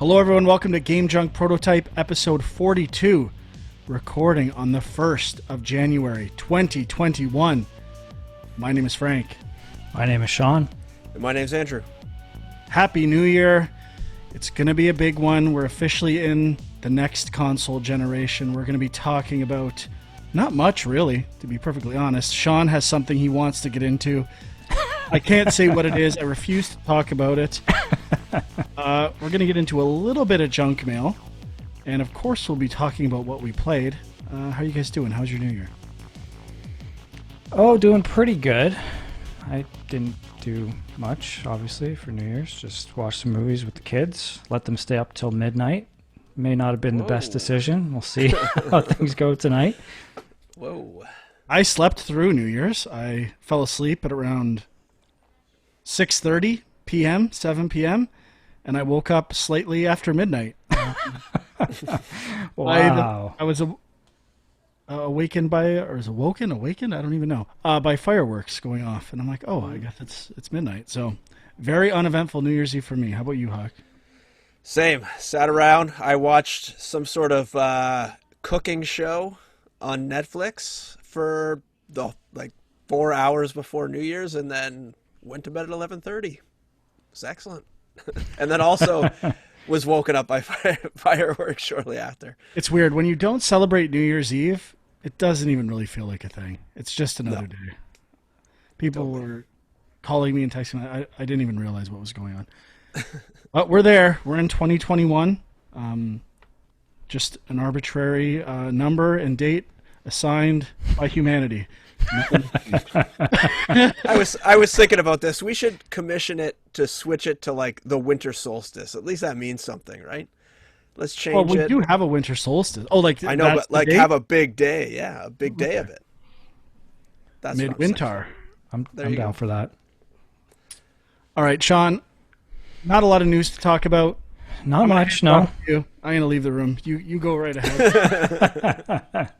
Hello everyone, welcome to Game Junk Prototype episode 42, recording on the 1st of January 2021. My name is Frank. My name is Sean. And my name's Andrew. Happy New Year. It's going to be a big one. We're officially in the next console generation. We're going to be talking about not much really, to be perfectly honest. Sean has something he wants to get into. I can't say what it is. I refuse to talk about it. We're going to get into a little bit of junk mail. And of course, we'll be talking about what we played. How are you guys doing? How's your New Year? Oh, doing pretty good. I didn't do much, obviously, for New Year's. Just watch some movies with the kids. Let them stay up till midnight. May not have been the best decision. We'll see how things go tonight. Whoa. I slept through New Year's. I fell asleep at around 6:30 p.m., 7 p.m., and I woke up slightly after midnight. Wow. I was awakened by, or is awakened? I don't even know. By fireworks going off, and I'm like, oh, I guess it's midnight. So, very uneventful New Year's Eve for me. How about you, Hawk? Same. Sat around. I watched some sort of cooking show on Netflix for 4 hours before New Year's, and then went to bed at 11:30. It was excellent. And then also was woken up by fireworks shortly after. It's weird. When you don't celebrate New Year's Eve, it doesn't even really feel like a thing. It's just another day. People were calling me and texting me. I didn't even realize what was going on. But we're there. We're in 2021. Just an arbitrary number and date assigned by humanity. I was thinking about this. We should commission it to switch it to like the winter solstice. At least that means something, right? Let's change it. Well, we do have a winter solstice. Oh, like I know, but like have a big day. Yeah, a big day of it. That's midwinter. I'm down for that. All right, Sean. Not a lot of news to talk about. Not much, no. I'm going to leave the room. You go right ahead.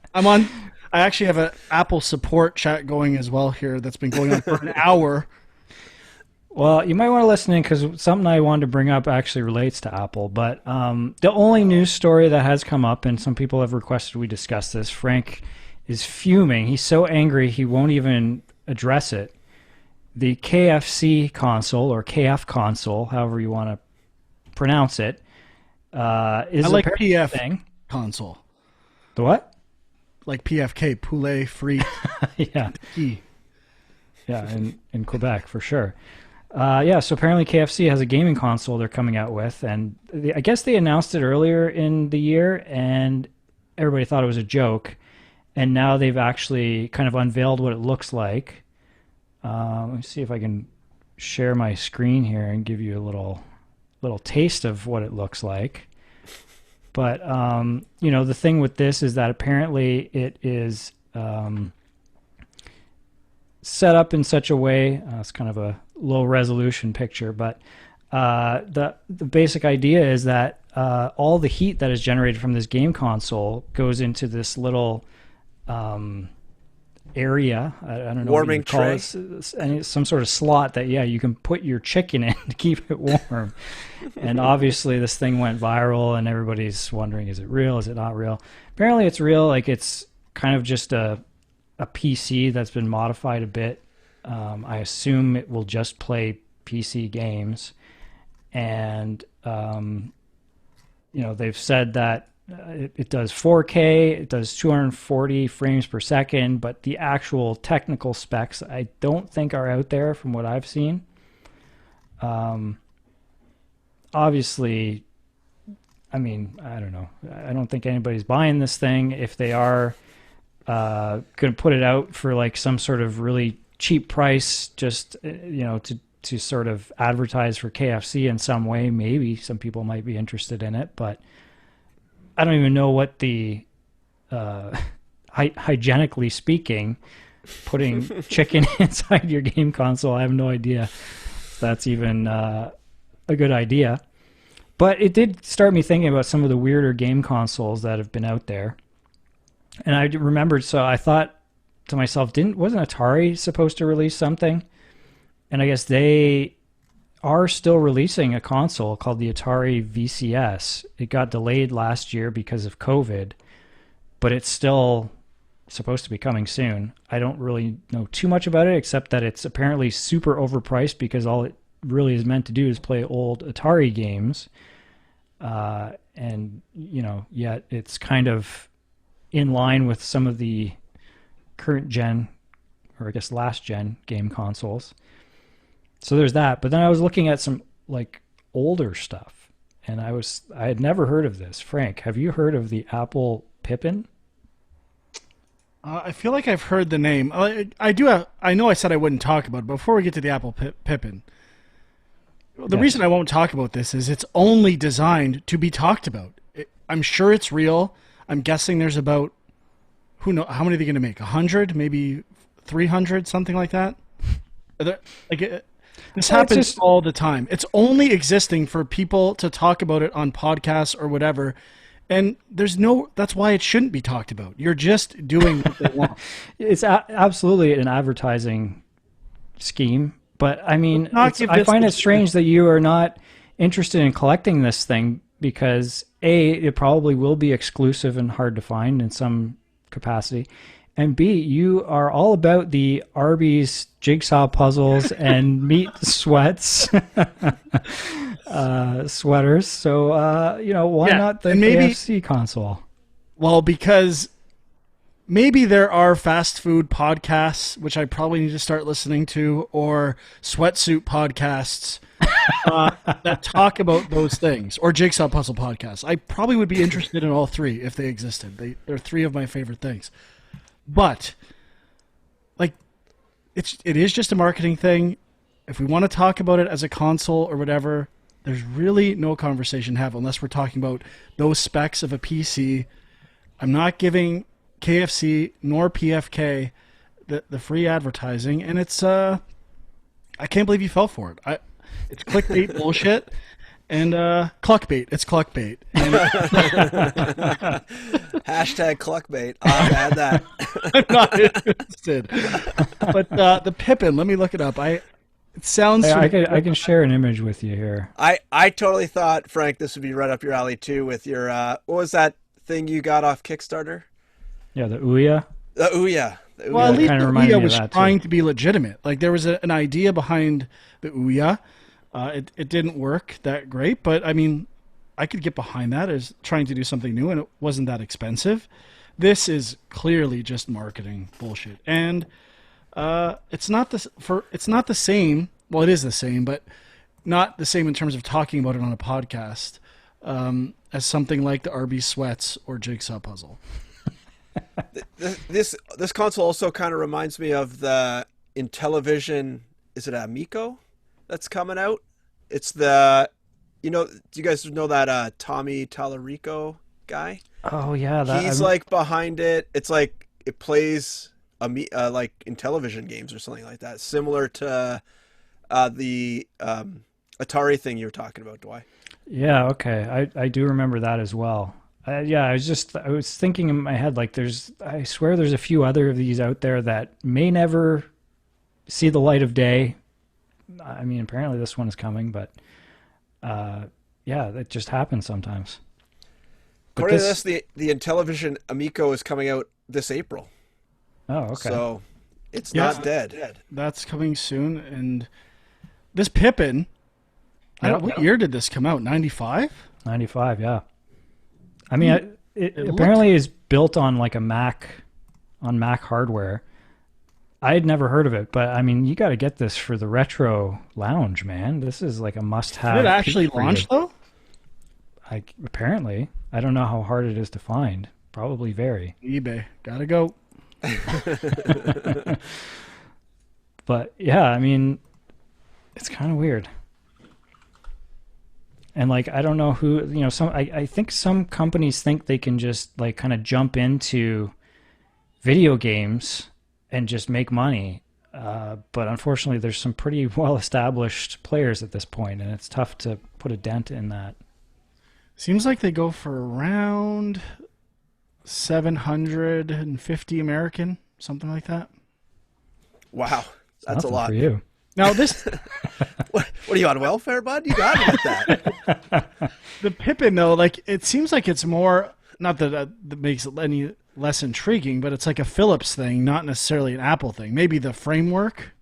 I actually have an Apple support chat going as well here that's been going on for an hour. Well, you might want to listen in because something I wanted to bring up actually relates to Apple. But the only news story that has come up, and some people have requested we discuss this, Frank is fuming. He's so angry he won't even address it. The KFC console, or KFConsole, however you want to pronounce it, is I like PF thing. Console. The what? Like PFK, poulet free. Yeah. Yeah, in Quebec, for sure. So apparently KFC has a gaming console they're coming out with, and I guess they announced it earlier in the year, and everybody thought it was a joke, and now they've actually kind of unveiled what it looks like. Let me see if I can share my screen here and give you a little taste of what it looks like. But, the thing with this is that apparently it is set up in such a way, it's kind of a low-resolution picture, but the basic idea is that all the heat that is generated from this game console goes into this little area. I don't know warming what you call it. And it's some sort of slot that you can put your chicken in to keep it warm. And obviously this thing went viral and everybody's wondering, is it real, is it not real? Apparently it's real. Like, it's kind of just a PC that's been modified a bit. I assume it will just play PC games, and they've said that it does 4K, it does 240 frames per second, but the actual technical specs I don't think are out there from what I've seen. Obviously, I mean, I don't know. I don't think anybody's buying this thing. If they are going to put it out for like some sort of really cheap price, just to sort of advertise for KFC in some way, maybe some people might be interested in it, but I don't even know what the hygienically speaking, putting chicken inside your game console, I have no idea if that's even a good idea. But it did start me thinking about some of the weirder game consoles that have been out there. And I remembered, so I thought to myself, wasn't Atari supposed to release something? And I guess they are still releasing a console called the Atari VCS. It got delayed last year because of COVID, but it's still supposed to be coming soon. I don't really know too much about it, except that it's apparently super overpriced because all it really is meant to do is play old Atari games. And, yet it's kind of in line with some of the current gen, or I guess last gen game consoles. So there's that. But then I was looking at some like older stuff, and I had never heard of this. Frank, have you heard of the Apple Pippin? I feel like I've heard the name. I do have. I know I said I wouldn't talk about it, but before we get to the Apple Pippin, the reason I won't talk about this is it's only designed to be talked about. I'm sure it's real. I'm guessing there's about, who knows, how many are they going to make? 100, maybe 300, something like that. This happens all the time. It's only existing for people to talk about it on podcasts or whatever. And that's why it shouldn't be talked about. You're just doing what they want. It's absolutely an advertising scheme. But I mean, I find it strange that you are not interested in collecting this thing because A, it probably will be exclusive and hard to find in some capacity. And B, you are all about the Arby's jigsaw puzzles and meat sweats. Sweaters. So, why not the KFC console? Well, because maybe there are fast food podcasts, which I probably need to start listening to, or sweatsuit podcasts that talk about those things, or jigsaw puzzle podcasts. I probably would be interested in all three if they existed. They're three of my favorite things. But, it is just a marketing thing. If we want to talk about it as a console or whatever, there's really no conversation to have unless we're talking about those specs of a PC. I'm not giving KFC nor PFK the free advertising, and it's I can't believe you fell for it. It's clickbait bullshit, and cluckbait. It's cluckbait. Hashtag cluckbait. I'll add that. I'm not interested. But the Pippin, let me look it up. It sounds. I can share an image with you here. I totally thought, Frank, this would be right up your alley too. With your what was that thing you got off Kickstarter? Yeah, the Ouya. The Ouya. Well, at least the Ouya was trying to be legitimate. Like there was an idea behind the Ouya. It didn't work that great, but I mean, I could get behind that as trying to do something new, and it wasn't that expensive. This is clearly just marketing bullshit, and it's not the same. Well, it is the same, but not the same in terms of talking about it on a podcast as something like the Arby's Sweats or Jigsaw Puzzle. This console also kind of reminds me of the Intellivision. Is it Amico that's coming out? It's the, do you guys know that Tommy Tallarico guy? Oh yeah, he's like behind it. It's like it plays like Intellivision games or something like that, similar to the Atari thing you were talking about, Dwight. Yeah, okay, I do remember that as well. I was thinking in my head, like I swear there's a few other of these out there that may never see the light of day. I mean, apparently this one is coming, but that just happens sometimes. According to this, the Intellivision Amico is coming out this April. Oh, okay. So it's not dead. That's coming soon. And this Pippin, what year did this come out? 95? 95, yeah. I mean, it apparently is built on like Mac hardware. I had never heard of it, but I mean, you got to get this for the retro lounge, man. This is like a must-have. Did it actually launch though? Apparently, I don't know how hard it is to find. Probably very. eBay, gotta go. But yeah, I mean, it's kind of weird. And like, I don't know who, I think some companies think they can just like kind of jump into video games and just make money. But unfortunately, there's some pretty well-established players at this point, and it's tough to put a dent in that. Seems like they go for around 750 American, something like that. Wow, that's a lot for you. Now this What are you on welfare, bud? You got to get that. the Pippin though, like it seems like it's more not that that makes it any less intriguing, but it's like a Philips thing, not necessarily an Apple thing. Maybe the framework.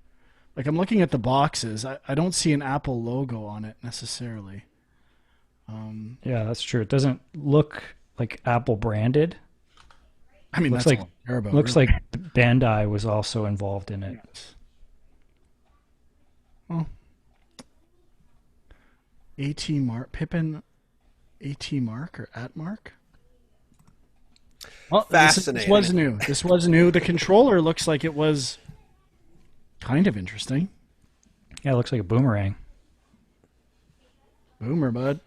Like I'm looking at the boxes, I don't see an Apple logo on it necessarily. Yeah, that's true. It doesn't look like Apple branded. I mean, Looks that's like all I care about, looks really. like Bandai was also involved in it. Well, AT Mark Pippin, AT Mark or at Mark. Well, this Fascinating. was new. This was new. The controller looks like it was kind of interesting. Yeah, it looks like a boomerang. Boomer, bud.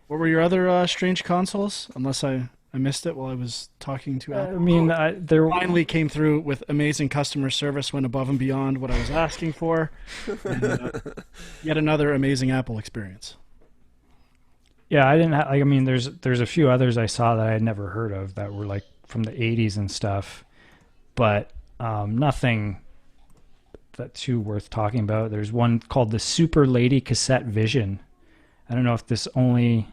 What were your other strange consoles? Unless I missed it while I was talking to I Apple. mean, there Finally came through with amazing customer service, went above and beyond what I was asking for. And, yet another amazing Apple experience. Yeah, I didn't. I mean, there's a few others I saw that I had never heard of that were like from the '80s and stuff, but nothing that too worth talking about. There's one called the Super Lady Cassette Vision. I don't know if this only.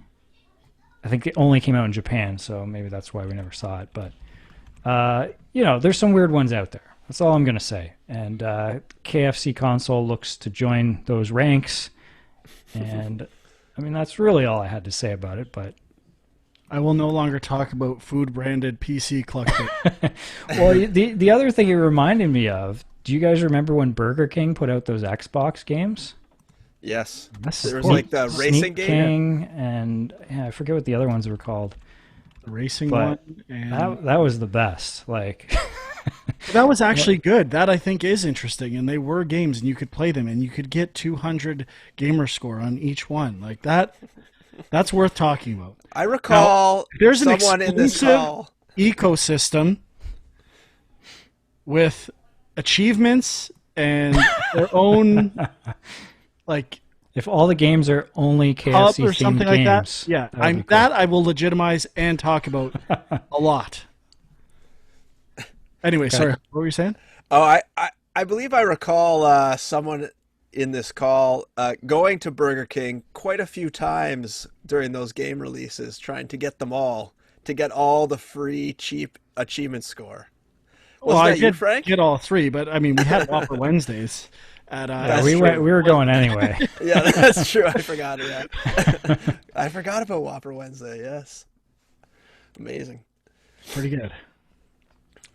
I think it only came out in Japan, so maybe that's why we never saw it. But there's some weird ones out there. That's all I'm gonna say. And KFConsole looks to join those ranks, and. I mean, that's really all I had to say about it, but... I will no longer talk about food-branded PC Cluckbait. Well, the other thing it reminded me of, do you guys remember when Burger King put out those Xbox games? Yes. Yes, There was of like the racing Sneak game. King, and I forget what the other ones were called. The racing But one. And that was the best. Like... that was actually good. That, I think, is interesting. And they were games, and you could play them, and you could get 200 gamer score on each one. Like that, that's worth talking about. I recall Now, there's an someone in this exclusive call. ecosystem with achievements and their own, like, If all the games are only hub KFC or something themed like that. games, Yeah, that would be cool. that I will legitimize and talk about a lot. Anyway, sorry, what were you saying? Oh, I believe I recall someone in this call going to Burger King quite a few times during those game releases, trying to get them all, to get all the free, cheap achievement score. Well, Wasn't I that you, did Frank? get all three, but I mean, we had Whopper Wednesdays at. Yeah, That's we true. were going anyway. Yeah, that's true. I forgot it. Yeah. I forgot about Whopper Wednesday. Yes. Amazing. Pretty good.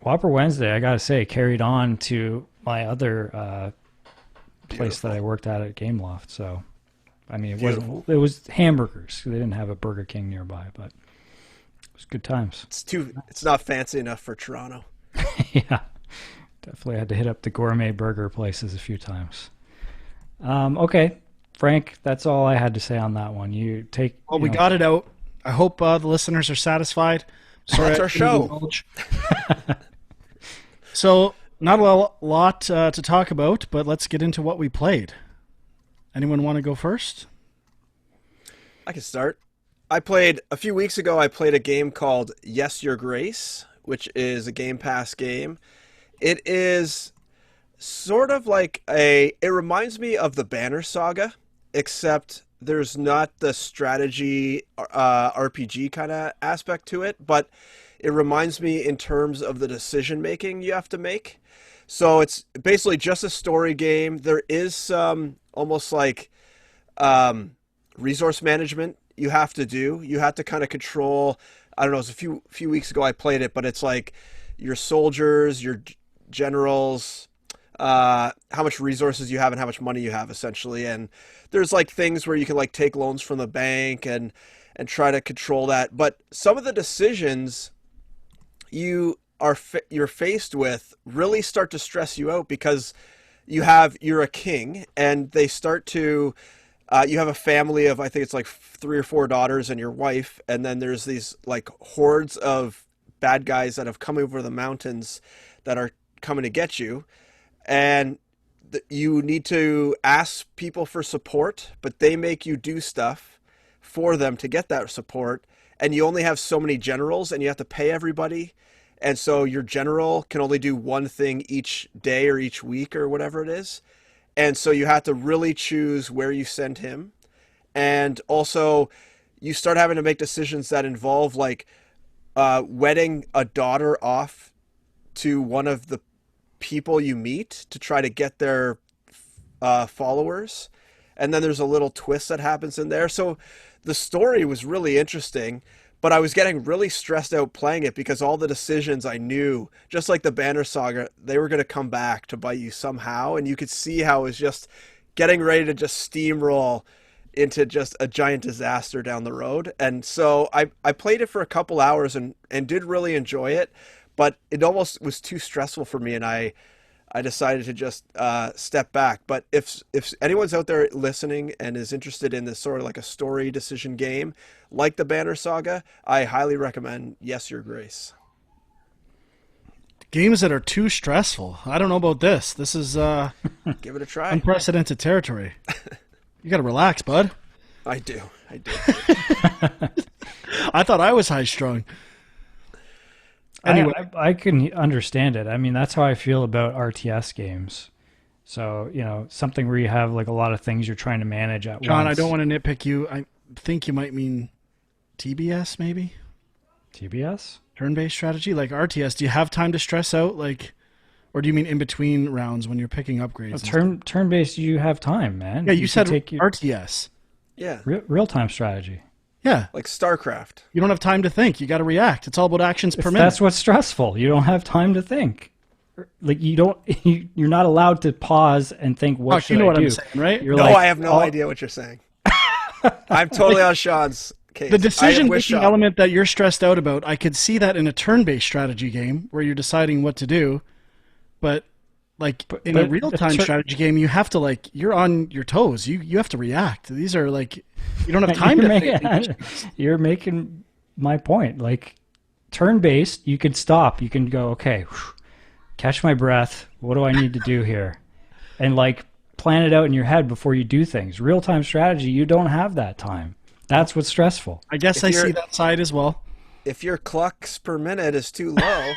Whopper Wednesday, I gotta say, carried on to my other place that I worked at Gameloft. So, I mean, Beautiful. it was hamburgers. They didn't have a Burger King nearby, but it was good times. It's not fancy enough for Toronto. Yeah, definitely had to hit up the gourmet burger places a few times. Okay, Frank, that's all I had to say on that one. Well, we got it out. I hope the listeners are satisfied. Sorry, That's our I couldn't show. indulge. So, not a lot to talk about, but let's get into what we played. Anyone want to go first? I can start. A few weeks ago, I played a game called Yes, Your Grace, which is a Game Pass game. It is sort of like it reminds me of the Banner Saga, except there's not the strategy RPG kind of aspect to it, but it reminds me in terms of the decision making you have to make. So it's basically just a story game. There is some almost like resource management you have to do. You have to kind of control. I don't know. It was a few weeks ago I played it, but it's like your soldiers, your generals, how much resources you have and how much money you have essentially. And there's like things where you can like take loans from the bank and try to control that. But some of the decisions you're faced with really start to stress you out because you're a king and they start to you have a family of, I think it's like 3 or 4 daughters and your wife, and then there's these like hordes of bad guys that have come over the mountains that are coming to get you, and you need to ask people for support, but they make you do stuff for them to get that support, and you only have so many generals and you have to pay everybody, And so your general can only do one thing each day or each week or whatever it is. And so you have to really choose where you send him. And also, you start having to make decisions that involve like wedding a daughter off to one of the people you meet to try to get their followers. And then there's a little twist that happens in there. So the story was really interesting, but I was getting really stressed out playing it because all the decisions I knew, just like the Banner Saga, they were going to come back to bite you somehow. And you could see how it was just getting ready to just steamroll into just a giant disaster down the road. And so I played it for a couple hours and did really enjoy it, but it almost was too stressful for me, and I decided to just step back. But if anyone's out there listening and is interested in this sort of like a story decision game like the Banner Saga, I highly recommend Yes, Your Grace. Games that are too stressful. I don't know about this. This is Give it a try. unprecedented territory. You got to relax, bud. I do. I thought I was high strung. Anyway, I can understand it. I mean, that's how I feel about RTS games. So, you know, something where you have like a lot of things you're trying to manage at John, once. I don't want to nitpick you. I think you might mean TBS, maybe? TBS? Turn-based strategy? Like RTS, do you have time to stress out? Like, or do you mean in between rounds when you're picking upgrades? Turn-based, you have time, man. Yeah, you said take RTS. Yeah. Real-time strategy. Yeah. Like StarCraft. You don't have time to think. You got to react. It's all about actions per minute. That's what's stressful. You don't have time to think. Like you're not allowed to pause and think, what should I do? You know what I'm saying, right? No, I have no idea what you're saying. I'm totally on Sean's case. The decision-making element that you're stressed out about, I could see that in a turn-based strategy game where you're deciding what to do. But like in a real-time strategy game, you have to like, you're on your toes. You have to react. These are like, you don't have time to think. You're making my point. Like turn-based, you can stop. You can go, okay, catch my breath. What do I need to do here? And like plan it out in your head before you do things. Real-time strategy, you don't have that time. That's what's stressful. I guess I see that side as well. If your clucks per minute is too low,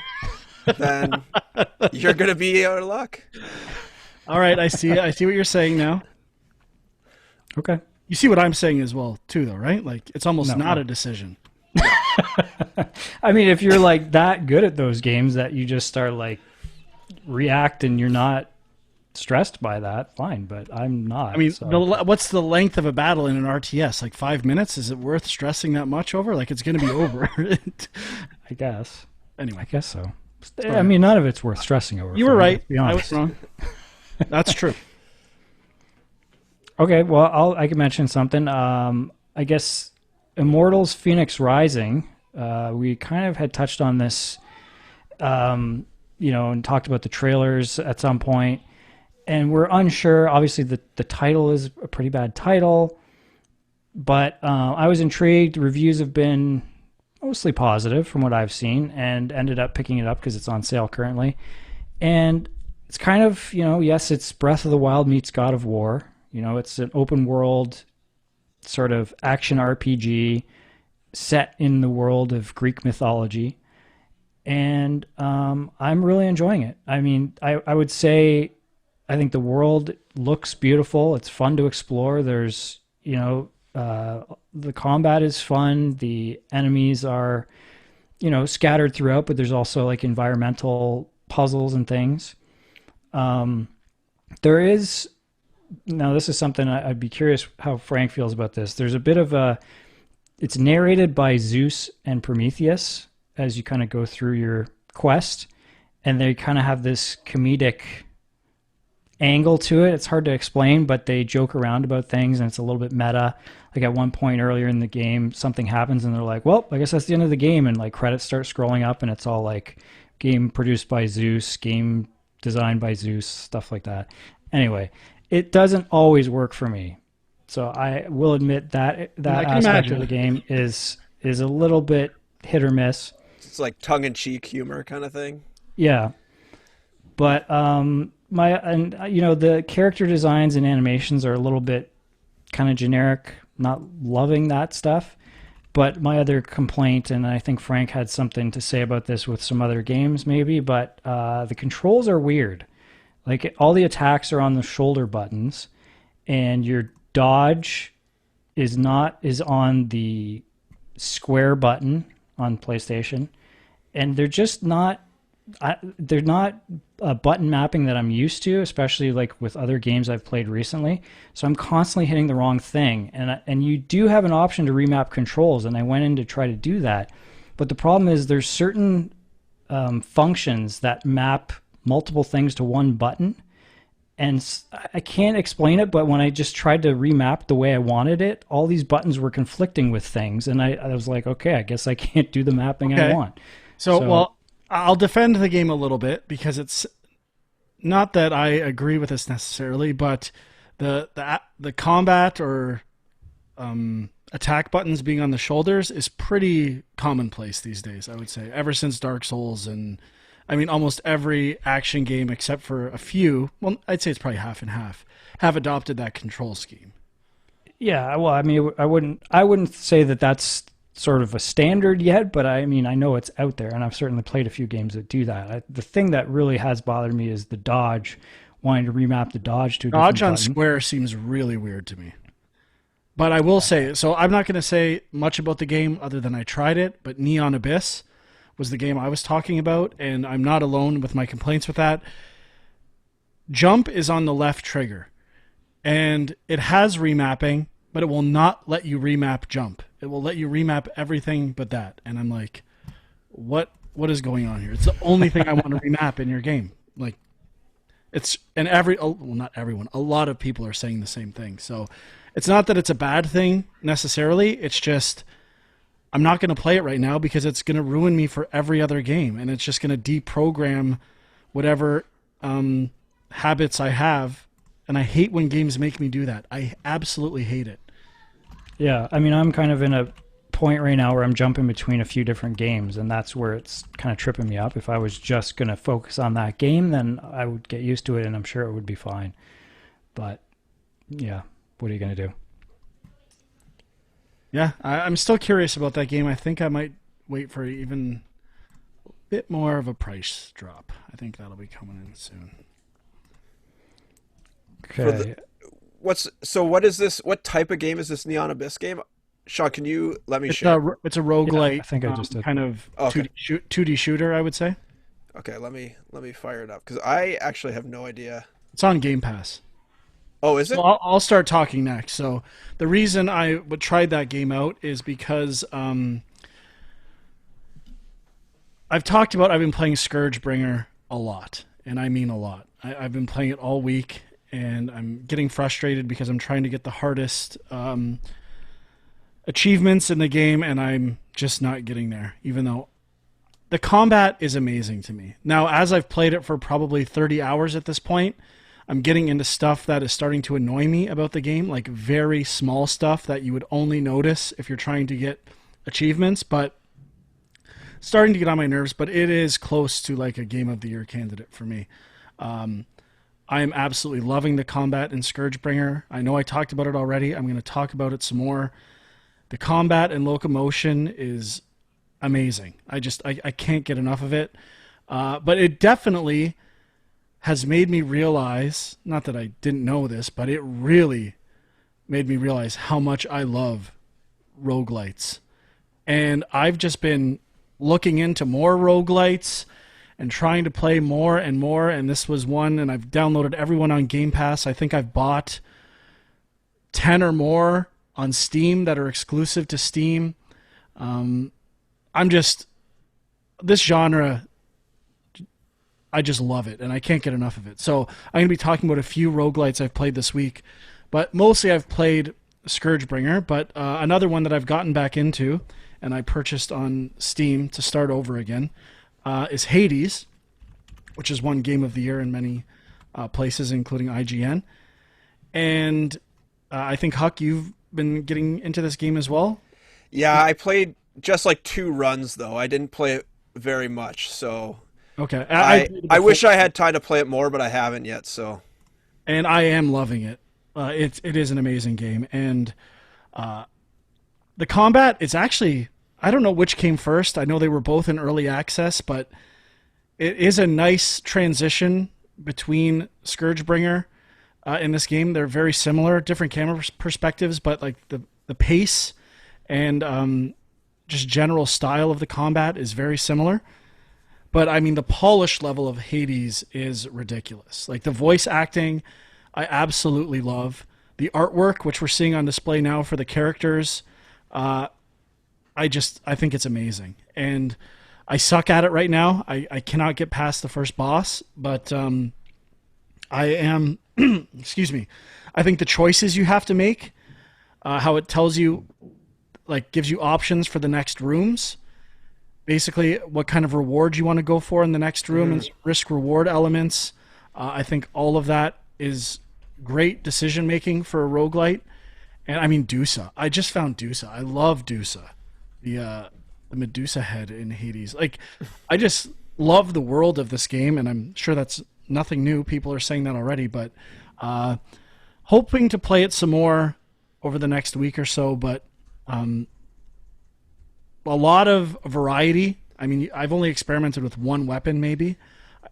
then you're going to be out of luck. All right, I see what you're saying now. Okay. You see what I'm saying as well, too, though, right? Like, it's almost not a decision. I mean, if you're like that good at those games that you just start like react and you're not stressed by that, fine, but I'm not. I mean, so. what's the length of a battle in an RTS? Like 5 minutes? Is it worth stressing that much over? Like, it's going to be over. I guess. Anyway. I guess so. I mean, none of it's worth stressing over. You were right. To be I honest. was wrong. That's true. Okay, well, I can mention something. I guess Immortals Fenyx Rising, we kind of had touched on this, and talked about the trailers at some point, and we're unsure. Obviously, the title is a pretty bad title, but I was intrigued. Reviews have been mostly positive from what I've seen, and ended up picking it up because it's on sale currently. And it's kind of, yes, it's Breath of the Wild meets God of War. It's an open world sort of action RPG set in the world of Greek mythology. And I'm really enjoying it. I mean, I would say I think the world looks beautiful. It's fun to explore. There's, the combat is fun. The enemies are, scattered throughout, but there's also like environmental puzzles and things. There is, now this is something I'd be curious how Frank feels about this. There's a bit of it's narrated by Zeus and Prometheus as you kind of go through your quest, and they kind of have this comedic angle to it. It's hard to explain, but they joke around about things, and it's a little bit meta. Like at one point earlier in the game, something happens and they're like, well, I guess that's the end of the game, and like credits start scrolling up and it's all like game produced by Zeus, game designed by Zeus, stuff like that. Anyway, it doesn't always work for me. So I will admit that aspect of the game is a little bit hit or miss. It's like tongue-in-cheek humor kind of thing. Yeah. But the character designs and animations are a little bit kind of generic. Not loving that stuff. But my other complaint, and I think Frank had something to say about this with some other games maybe, but the controls are weird. Like all the attacks are on the shoulder buttons, and your dodge is on the square button on PlayStation, and they're not a button mapping that I'm used to, especially like with other games I've played recently. So I'm constantly hitting the wrong thing, and you do have an option to remap controls, and I went in to try to do that, but the problem is there's certain functions that map multiple things to one button, and I can't explain it, but when I just tried to remap the way I wanted it, all these buttons were conflicting with things, and I was like, okay, I guess I can't do the mapping I want. Well, I'll defend the game a little bit, because it's not that I agree with this necessarily, but the combat or attack buttons being on the shoulders is pretty commonplace these days, I would say, ever since Dark Souls, and I mean almost every action game except for a few, well, I'd say it's probably half and half, have adopted that control scheme. Yeah, well, I mean, I wouldn't say that that's sort of a standard yet, but I mean, I know it's out there, and I've certainly played a few games that do that. The thing that really has bothered me is the dodge, wanting to remap the dodge to a different Dodge on button. square seems really weird to me. But I will say, so I'm not going to say much about the game other than I tried it, but Neon Abyss was the game I was talking about, and I'm not alone with my complaints with that. Jump is on the left trigger, and it has remapping, but it will not let you remap jump. It will let you remap everything but that. And I'm like, what is going on here? It's the only thing I want to remap in your game. Like, it's, and not everyone, a lot of people are saying the same thing. So it's not that it's a bad thing necessarily. It's just, I'm not going to play it right now because it's going to ruin me for every other game. And it's just going to deprogram whatever habits I have. And I hate when games make me do that. I absolutely hate it. Yeah, I mean, I'm kind of in a point right now where I'm jumping between a few different games, and that's where it's kind of tripping me up. If I was just going to focus on that game, then I would get used to it, and I'm sure it would be fine. But, yeah, what are you going to do? Yeah, I'm still curious about that game. I think I might wait for even a bit more of a price drop. I think that'll be coming in soon. Okay. What is this? What type of game is this Neon Abyss game? Sean, can you let me It's share? it's a roguelite, I think I just did. kind of Okay. 2D shooter, I would say. Okay, let me fire it up because I actually have no idea. It's on Game Pass. Oh, is it? So I'll start talking next. So the reason I tried that game out is because I've been playing ScourgeBringer a lot, and I mean a lot. I've been playing it all week, and I'm getting frustrated because I'm trying to get the hardest achievements in the game, and I'm just not getting there, even though the combat is amazing to me. Now, as I've played it for probably 30 hours at this point, I'm getting into stuff that is starting to annoy me about the game, like very small stuff that you would only notice if you're trying to get achievements, but starting to get on my nerves, but it is close to like a Game of the Year candidate for me. I am absolutely loving the combat in ScourgeBringer. I know I talked about it already. I'm going to talk about it some more. The combat and locomotion is amazing. I can't get enough of it. But it definitely has made me realize, not that I didn't know this, but it really made me realize how much I love roguelites. And I've just been looking into more roguelites and trying to play more and more, and this was one, and I've downloaded everyone on Game Pass. I think I've bought 10 or more on Steam that are exclusive to Steam. This genre, I just love it, and I can't get enough of it. So I'm going to be talking about a few roguelites I've played this week, but mostly I've played ScourgeBringer, but another one that I've gotten back into, and I purchased on Steam to start over again, is Hades, which is won Game of the Year in many places, including IGN. And I think, Huck, you've been getting into this game as well? Yeah, I played just like 2 runs, though. I didn't play it very much, so... Okay. I wish I had time to play it more, but I haven't yet, so... And I am loving it. It is an amazing game, and the combat is actually, I don't know which came first. I know they were both in early access, but it is a nice transition between ScourgeBringer in this game. They're very similar, different camera perspectives, but like the pace and just general style of the combat is very similar. But I mean, the polish level of Hades is ridiculous. Like the voice acting, I absolutely love. The artwork, which we're seeing on display now for the characters, I think it's amazing. And I suck at it right now. I cannot get past the first boss, but I am, excuse me, I think the choices you have to make, how it tells you, like gives you options for the next rooms, basically what kind of reward you want to go for in the next room and risk reward elements. I think all of that is great decision making for a roguelite. And I mean, Dusa. I just found Dusa. I love Dusa. The Medusa head in Hades. Like, I just love the world of this game, and I'm sure that's nothing new. People are saying that already, but hoping to play it some more over the next week or so, but a lot of variety. I mean, I've only experimented with one weapon, maybe.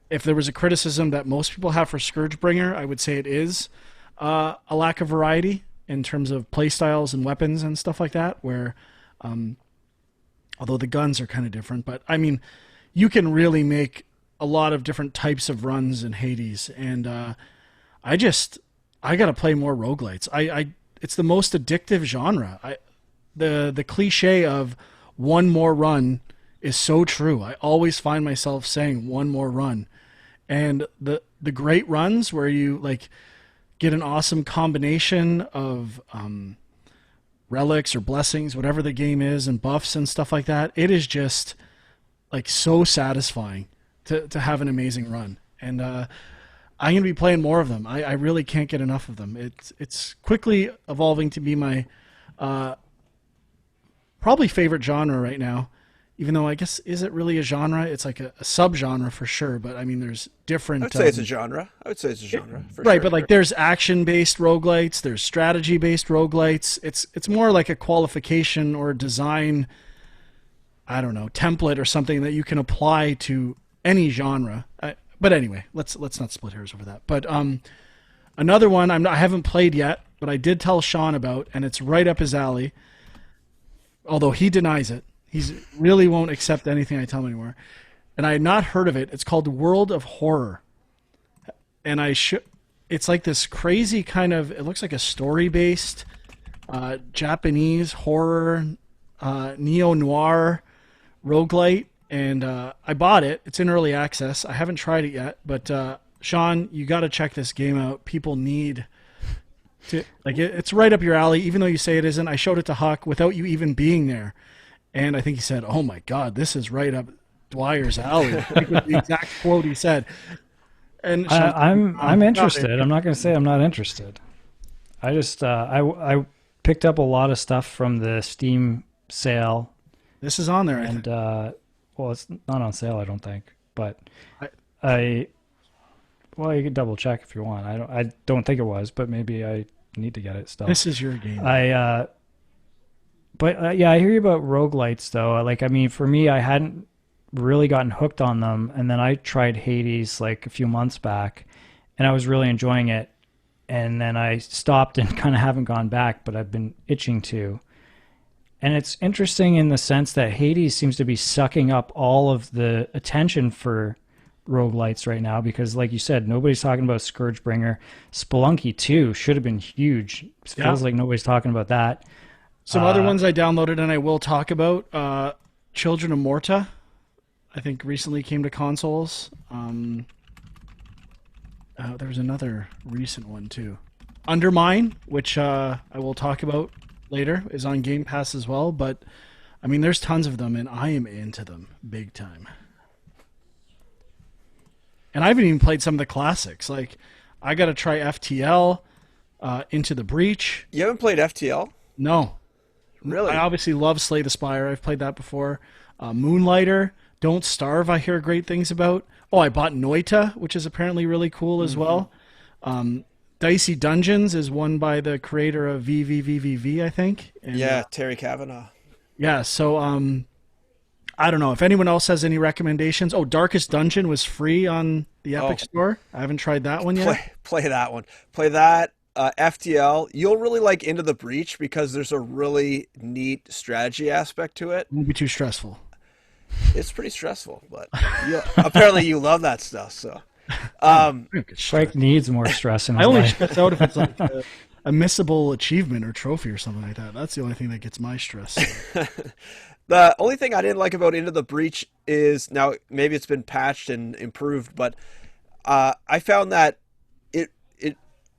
If there was a criticism that most people have for ScourgeBringer, I would say it is a lack of variety in terms of playstyles and weapons and stuff like that, where although the guns are kind of different, but I mean, you can really make a lot of different types of runs in Hades, and I got to play more roguelites. It's the most addictive genre. The cliche of one more run is so true. I always find myself saying one more run. And the great runs where you like get an awesome combination of relics or blessings, whatever the game is, and buffs and stuff like that, it is just like so satisfying to have an amazing run. And I'm going to be playing more of them. I really can't get enough of them. It's quickly evolving to be my probably favorite genre right now, even though I guess, is it really a genre? It's like a subgenre for sure, but I mean, there's different... I would say it's a genre. For right, sure. But like there's action-based roguelites, there's strategy-based roguelites. It's more like a qualification or a design, I don't know, template or something that you can apply to any genre. But anyway, let's not split hairs over that. But another one I haven't played yet, but I did tell Sean about, and it's right up his alley, although he denies it. He really won't accept anything I tell him anymore. And I had not heard of it. It's called World of Horror. And it's like this crazy kind of, it looks like a story-based Japanese horror, neo-noir roguelite. And I bought it. It's in early access. I haven't tried it yet. But Sean, you got to check this game out. People need to, like, it's right up your alley, even though you say it isn't. I showed it to Huck without you even being there. And I think he said, "Oh my God, this is right up Dwyer's alley." I think was the exact quote he said. And I'm interested. I'm not going to say I'm not interested. I just I picked up a lot of stuff from the Steam sale. This is on there, and well, it's not on sale, I don't think. But well, you can double check if you want. I don't think it was, but maybe I need to get it still. This is your game. But yeah, I hear you about roguelites, though. Like, I mean, for me, I hadn't really gotten hooked on them, and then I tried Hades like a few months back, and I was really enjoying it. And then I stopped and kind of haven't gone back, but I've been itching to. And it's interesting in the sense that Hades seems to be sucking up all of the attention for roguelites right now, because like you said, nobody's talking about ScourgeBringer. Spelunky 2 should have been huge. It feels like nobody's talking about that. Some other ones I downloaded and I will talk about. Children of Morta, I think recently came to consoles. There was another recent one too. Undermine, which I will talk about later, is on Game Pass as well. But I mean, there's tons of them and I am into them big time. And I haven't even played some of the classics. Like, I got to try FTL, Into the Breach. You haven't played FTL? No. Really? I obviously love Slay the Spire. I've played that before. Moonlighter, Don't Starve, I hear great things about. Oh, I bought Noita, which is apparently really cool as well. Dicey Dungeons is one by the creator of VVVVV, I think. And, Yeah, Terry Kavanagh. yeah. So I don't know if anyone else has any recommendations. Oh, Darkest Dungeon was free on the Epic Store. I haven't tried that one yet. Play that one. Play that. FTL. You'll really like Into the Breach because there's a really neat strategy aspect to it. Won't be too stressful. It's pretty stressful, but apparently you love that stuff. So, Frank needs more stress in his I only life. stress out if it's like a missable achievement or trophy or something like that. That's the only thing that gets my stress. the only thing I didn't like about Into the Breach is, now maybe it's been patched and improved, but I found that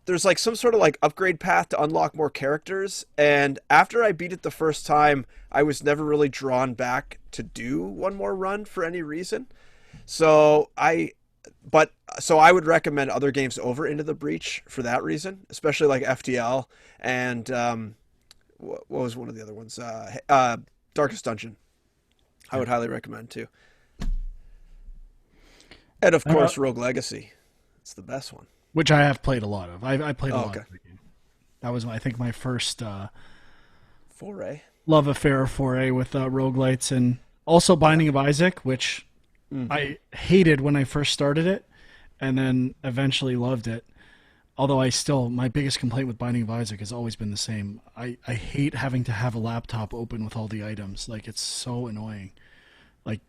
there's like some sort of like upgrade path to unlock more characters, and after I beat it the first time, I was never really drawn back to do one more run for any reason. So I would recommend other games over Into the Breach for that reason, especially like FTL and what was one of the other ones? Darkest Dungeon. I would highly recommend too. And of course, Rogue Legacy. It's the best one. Which I have played a lot of. I played a lot okay. of the game. That was, I think, my first Foray. love affair foray with roguelites, and also Binding of Isaac, which I hated when I first started it, and then eventually loved it. Although my biggest complaint with Binding of Isaac has always been the same. I hate having to have a laptop open with all the items. Like, it's so annoying. Like,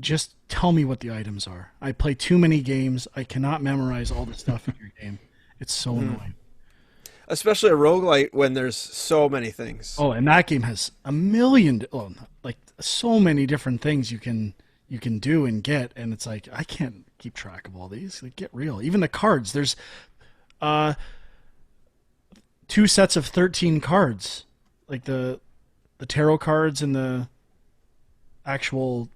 just tell me what the items are. I play too many games. I cannot memorize all the stuff in your game. It's so annoying. Especially a roguelite when there's so many things. Oh, and that game has so many different things you can do and get, and it's like, I can't keep track of all these. Like, get real. Even the cards. There's 2 sets of 13 cards. Like the tarot cards and the actual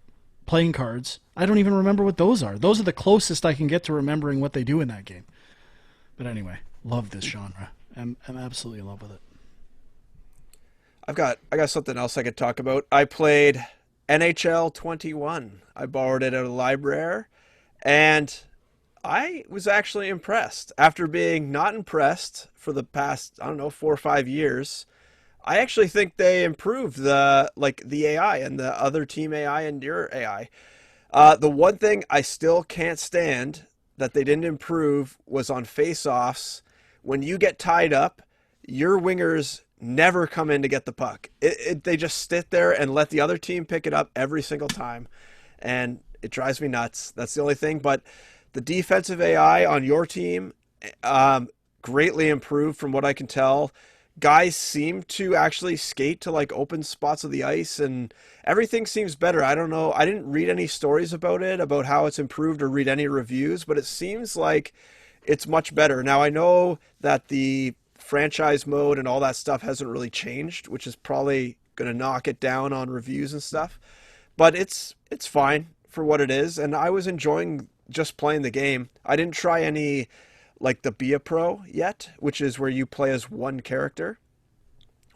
playing cards. I don't even remember what those are. Those are the closest I can get to remembering what they do in that game. But anyway, love this genre. I'm absolutely in love with it. I got something else I could talk about. I played NHL 21. I borrowed it at a library, and I was actually impressed. After being not impressed for the past, 4 or 5 years, I actually think they improved the AI and the other team AI and your AI. The one thing I still can't stand that they didn't improve was on face-offs. When you get tied up, your wingers never come in to get the puck. They just sit there and let the other team pick it up every single time, and it drives me nuts. That's the only thing. But the defensive AI on your team greatly improved from what I can tell. Guys seem to actually skate to like open spots of the ice, and everything seems better. I don't know. I didn't read any stories about it, about how it's improved, or read any reviews, but it seems like it's much better. Now, I know that the franchise mode and all that stuff hasn't really changed, which is probably going to knock it down on reviews and stuff, but it's fine for what it is, and I was enjoying just playing the game. I didn't try any like the Be a Pro yet, which is where you play as one character.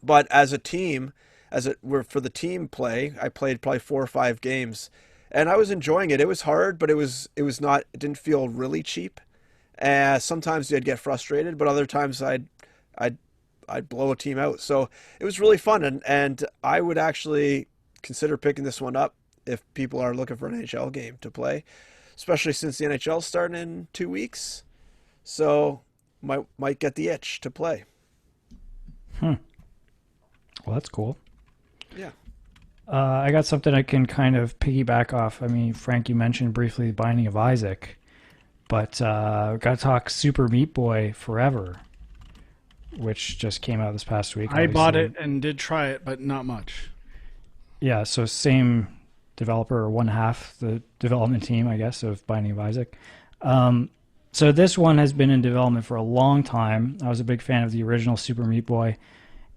But as a team, for the team play, I played probably 4 or 5 games, and I was enjoying it. It was hard, but it didn't feel really cheap. Sometimes you'd get frustrated, but other times I'd blow a team out. So it was really fun, and I would actually consider picking this one up if people are looking for an NHL game to play, especially since the NHL is starting in 2 weeks. So might get the itch to play. Well, that's cool. Yeah. I got something I can kind of piggyback off. I mean, Frank, you mentioned briefly Binding of Isaac, but got to talk Super Meat Boy Forever, which just came out this past week. I bought it and did try it, but not much. Yeah, so same developer, or one half the development team, I guess, of Binding of Isaac. So this one has been in development for a long time. I was a big fan of the original Super Meat Boy.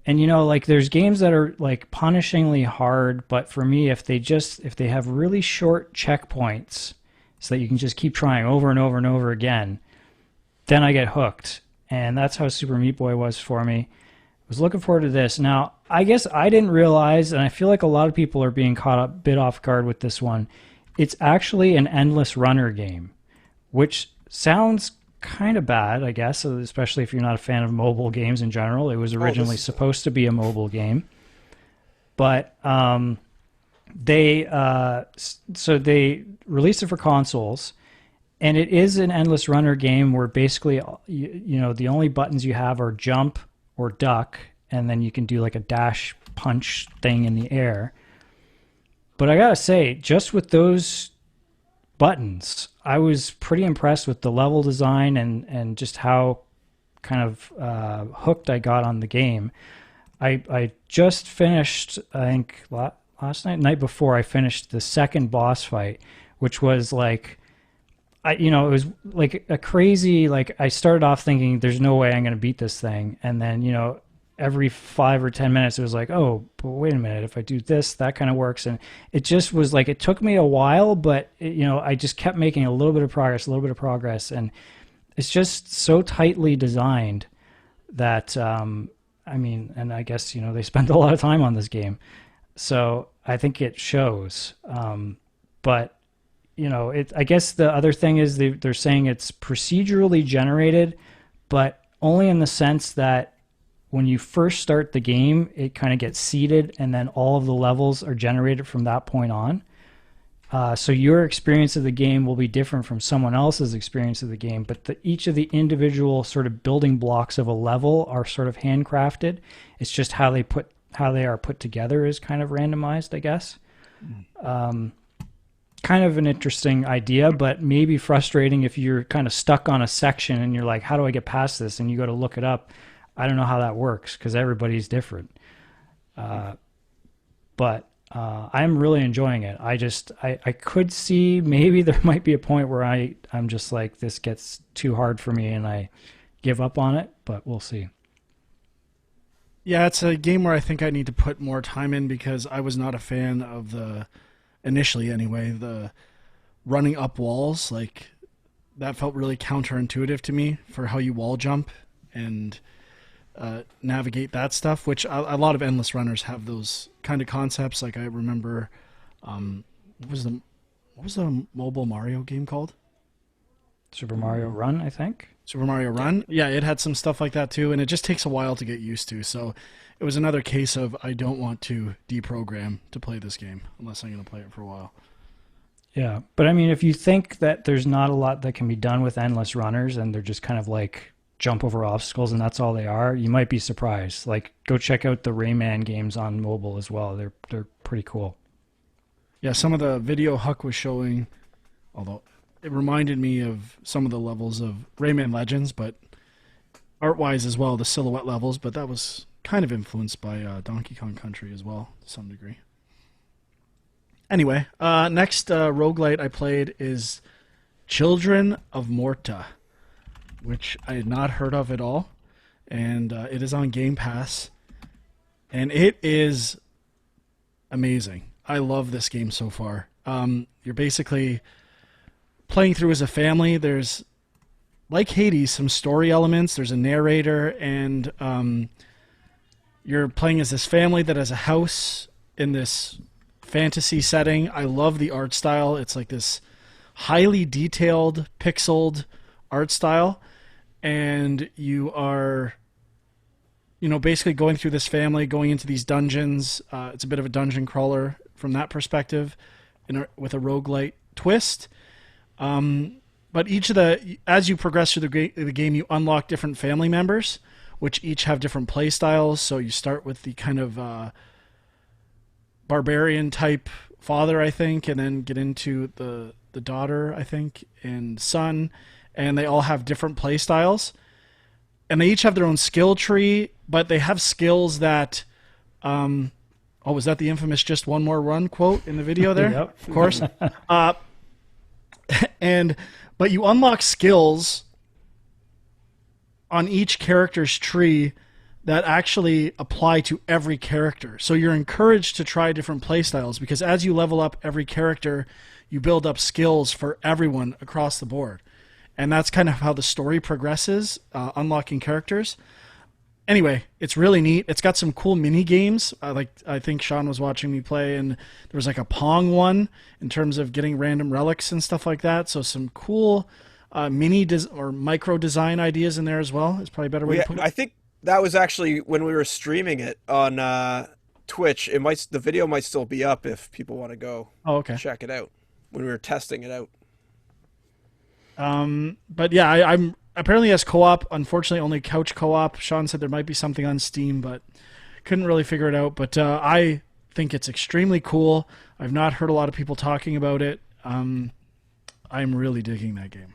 And, like, there's games that are, like, punishingly hard, but for me, if they have really short checkpoints so that you can just keep trying over and over and over again, then I get hooked. And that's how Super Meat Boy was for me. I was looking forward to this. Now, I guess I didn't realize, and I feel like a lot of people are being caught up a bit off guard with this one, it's actually an endless runner game, which sounds kind of bad, I guess, especially if you're not a fan of mobile games in general. It was originally supposed to be a mobile game, but they released it for consoles, and it is an endless runner game where basically you know the only buttons you have are jump or duck, and then you can do like a dash punch thing in the air. But I gotta say, just with those buttons, I was pretty impressed with the level design and just how kind of hooked I got on the game. I just finished, I think night before, I finished the second boss fight, which was like, it was like a crazy, like I started off thinking there's no way I'm going to beat this thing. And then, every 5 or 10 minutes, it was like, oh, but wait a minute, if I do this, that kind of works. And it just was like, it took me a while, but I just kept making a little bit of progress. And it's just so tightly designed that, and I guess, they spent a lot of time on this game. So I think it shows. But, I guess the other thing is they're saying it's procedurally generated, but only in the sense that when you first start the game, it kind of gets seeded, and then all of the levels are generated from that point on. So your experience of the game will be different from someone else's experience of the game, but each of the individual sort of building blocks of a level are sort of handcrafted. It's just how they are put together is kind of randomized, I guess. Kind of an interesting idea, but maybe frustrating if you're kind of stuck on a section and you're like, how do I get past this? And you go to look it up. I don't know how that works because everybody's different. But I'm really enjoying it. I could see maybe there might be a point where I'm just like, this gets too hard for me and I give up on it, but we'll see. Yeah, it's a game where I think I need to put more time in because I was not a fan of initially anyway, the running up walls. Like, that felt really counterintuitive to me for how you wall jump and navigate that stuff, which a lot of endless runners have those kind of concepts. Like, I remember, what was the mobile Mario game called? Super Mario Run, I think. Super Mario Run. Yeah, it had some stuff like that too, and it just takes a while to get used to. So it was another case of I don't want to deprogram to play this game unless I'm going to play it for a while. Yeah, but if you think that there's not a lot that can be done with endless runners and they're just kind of like jump over obstacles and that's all they are, you might be surprised. Like, go check out the Rayman games on mobile as well. They're pretty cool. Yeah, some of the video Huck was showing, although it reminded me of some of the levels of Rayman Legends, but art-wise as well, the silhouette levels, but that was kind of influenced by Donkey Kong Country as well, to some degree. Anyway, next roguelite I played is Children of Morta, which I had not heard of at all, and it is on Game Pass, and it is amazing. I love this game so far. You're basically playing through as a family. There's, like Hades, some story elements. There's a narrator, and you're playing as this family that has a house in this fantasy setting. I love the art style. It's like this highly detailed, pixeled art style, and you are, basically going through this family, going into these dungeons. It's a bit of a dungeon crawler from that perspective, with a roguelite twist. But as you progress through the game, you unlock different family members, which each have different play styles. So you start with the kind of barbarian type father, I think, and then get into the daughter, I think, and son, and they all have different play styles. And they each have their own skill tree, but they have skills that... was that the infamous "just one more run" quote in the video there? Yep. Of course. But you unlock skills on each character's tree that actually apply to every character. So you're encouraged to try different playstyles because as you level up every character, you build up skills for everyone across the board. And that's kind of how the story progresses, unlocking characters. Anyway, it's really neat. It's got some cool mini games. I think Sean was watching me play, and there was like a Pong one in terms of getting random relics and stuff like that. So some cool or micro design ideas in there as well. Is probably a better way to put it. I think that was actually when we were streaming it on Twitch. The video might still be up if people want to go Oh, okay. check it out when we were testing it out. But yeah, I'm apparently as co-op. Unfortunately, only couch co-op. Sean said there might be something on Steam, but couldn't really figure it out. But I think it's extremely cool. I've not heard a lot of people talking about it. I'm really digging that game.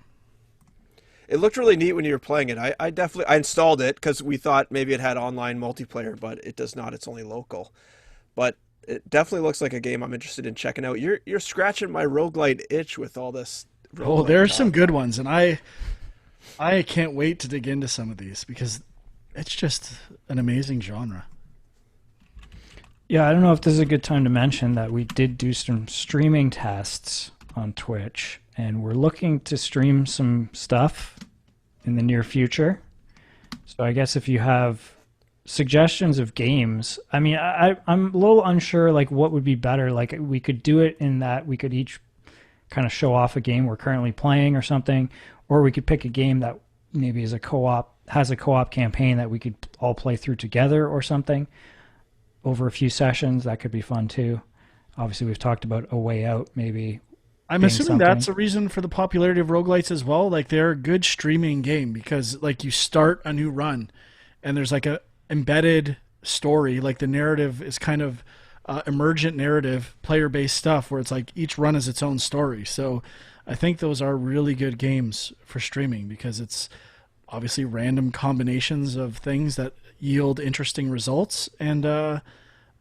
It looked really neat when you were playing it. I installed it because we thought maybe it had online multiplayer, but it does not. It's only local. But it definitely looks like a game I'm interested in checking out. You're scratching my roguelite itch with all this. Oh, there are some good ones, and I can't wait to dig into some of these because it's just an amazing genre. Yeah, I don't know if this is a good time to mention that we did do some streaming tests on Twitch, and we're looking to stream some stuff in the near future. So I guess if you have suggestions of games, I mean, I'm a little unsure, like, what would be better. Like, we could do it in that we could each kind of show off a game we're currently playing or something, or we could pick a game that maybe is has a co-op campaign that we could all play through together or something over a few sessions. That could be fun too. Obviously, we've talked about A Way Out, maybe. I'm assuming that's a reason for the popularity of roguelites as well. Like, they're a good streaming game because, like, you start a new run and there's like a embedded story. Like, the narrative is kind of emergent narrative, player-based stuff where it's like each run is its own story. So I think those are really good games for streaming because it's obviously random combinations of things that yield interesting results. And I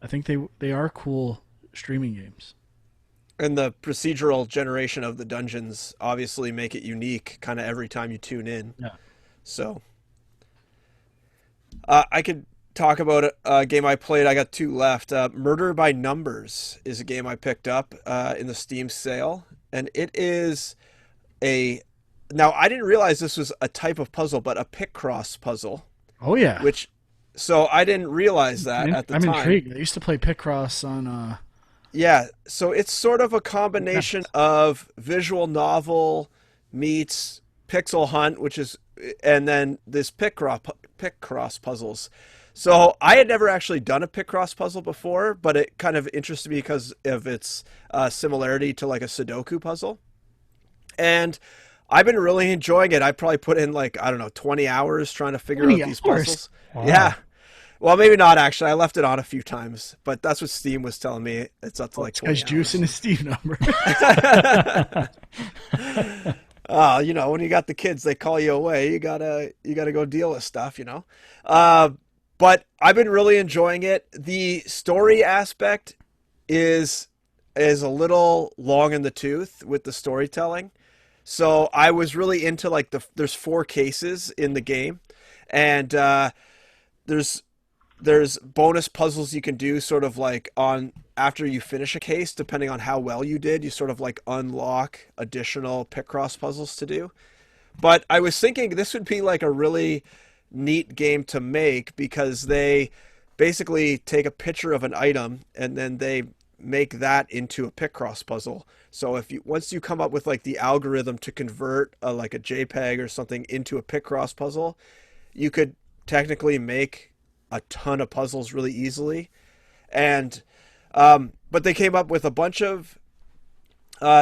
think they are cool streaming games. And the procedural generation of the dungeons obviously make it unique kind of every time you tune in. Yeah. So I could talk about a game I played. I got 2 left. Murder by Numbers is a game I picked up in the Steam sale. And it is now I didn't realize this was a type of puzzle, but a pick cross puzzle. Oh, yeah. So I didn't realize that at the time. I'm intrigued. I used to play Picross on... Yeah, so it's sort of a combination of visual novel meets pixel hunt, and then this pick cross puzzles. So I had never actually done a pick cross puzzle before, but it kind of interested me because of its similarity to like a Sudoku puzzle. And I've been really enjoying it. I probably put in 20 hours trying to figure out these puzzles. Wow. Yeah. Well, maybe not actually. I left it on a few times, but that's what Steam was telling me. It's up to 20 hours. Juicing his Steam number. When you got the kids, they call you away. You gotta go deal with stuff, But I've been really enjoying it. The story aspect is a little long in the tooth with the storytelling. So I was really into there's 4 cases in the game, and there's bonus puzzles you can do sort of after you finish a case, depending on how well you did, you sort of unlock additional pick cross puzzles to do. But I was thinking this would be a really neat game to make because they basically take a picture of an item and then they make that into a pick cross puzzle. So once you come up with the algorithm to convert a JPEG or something into a pick cross puzzle, you could technically make a ton of puzzles really easily. And but they came up with a bunch of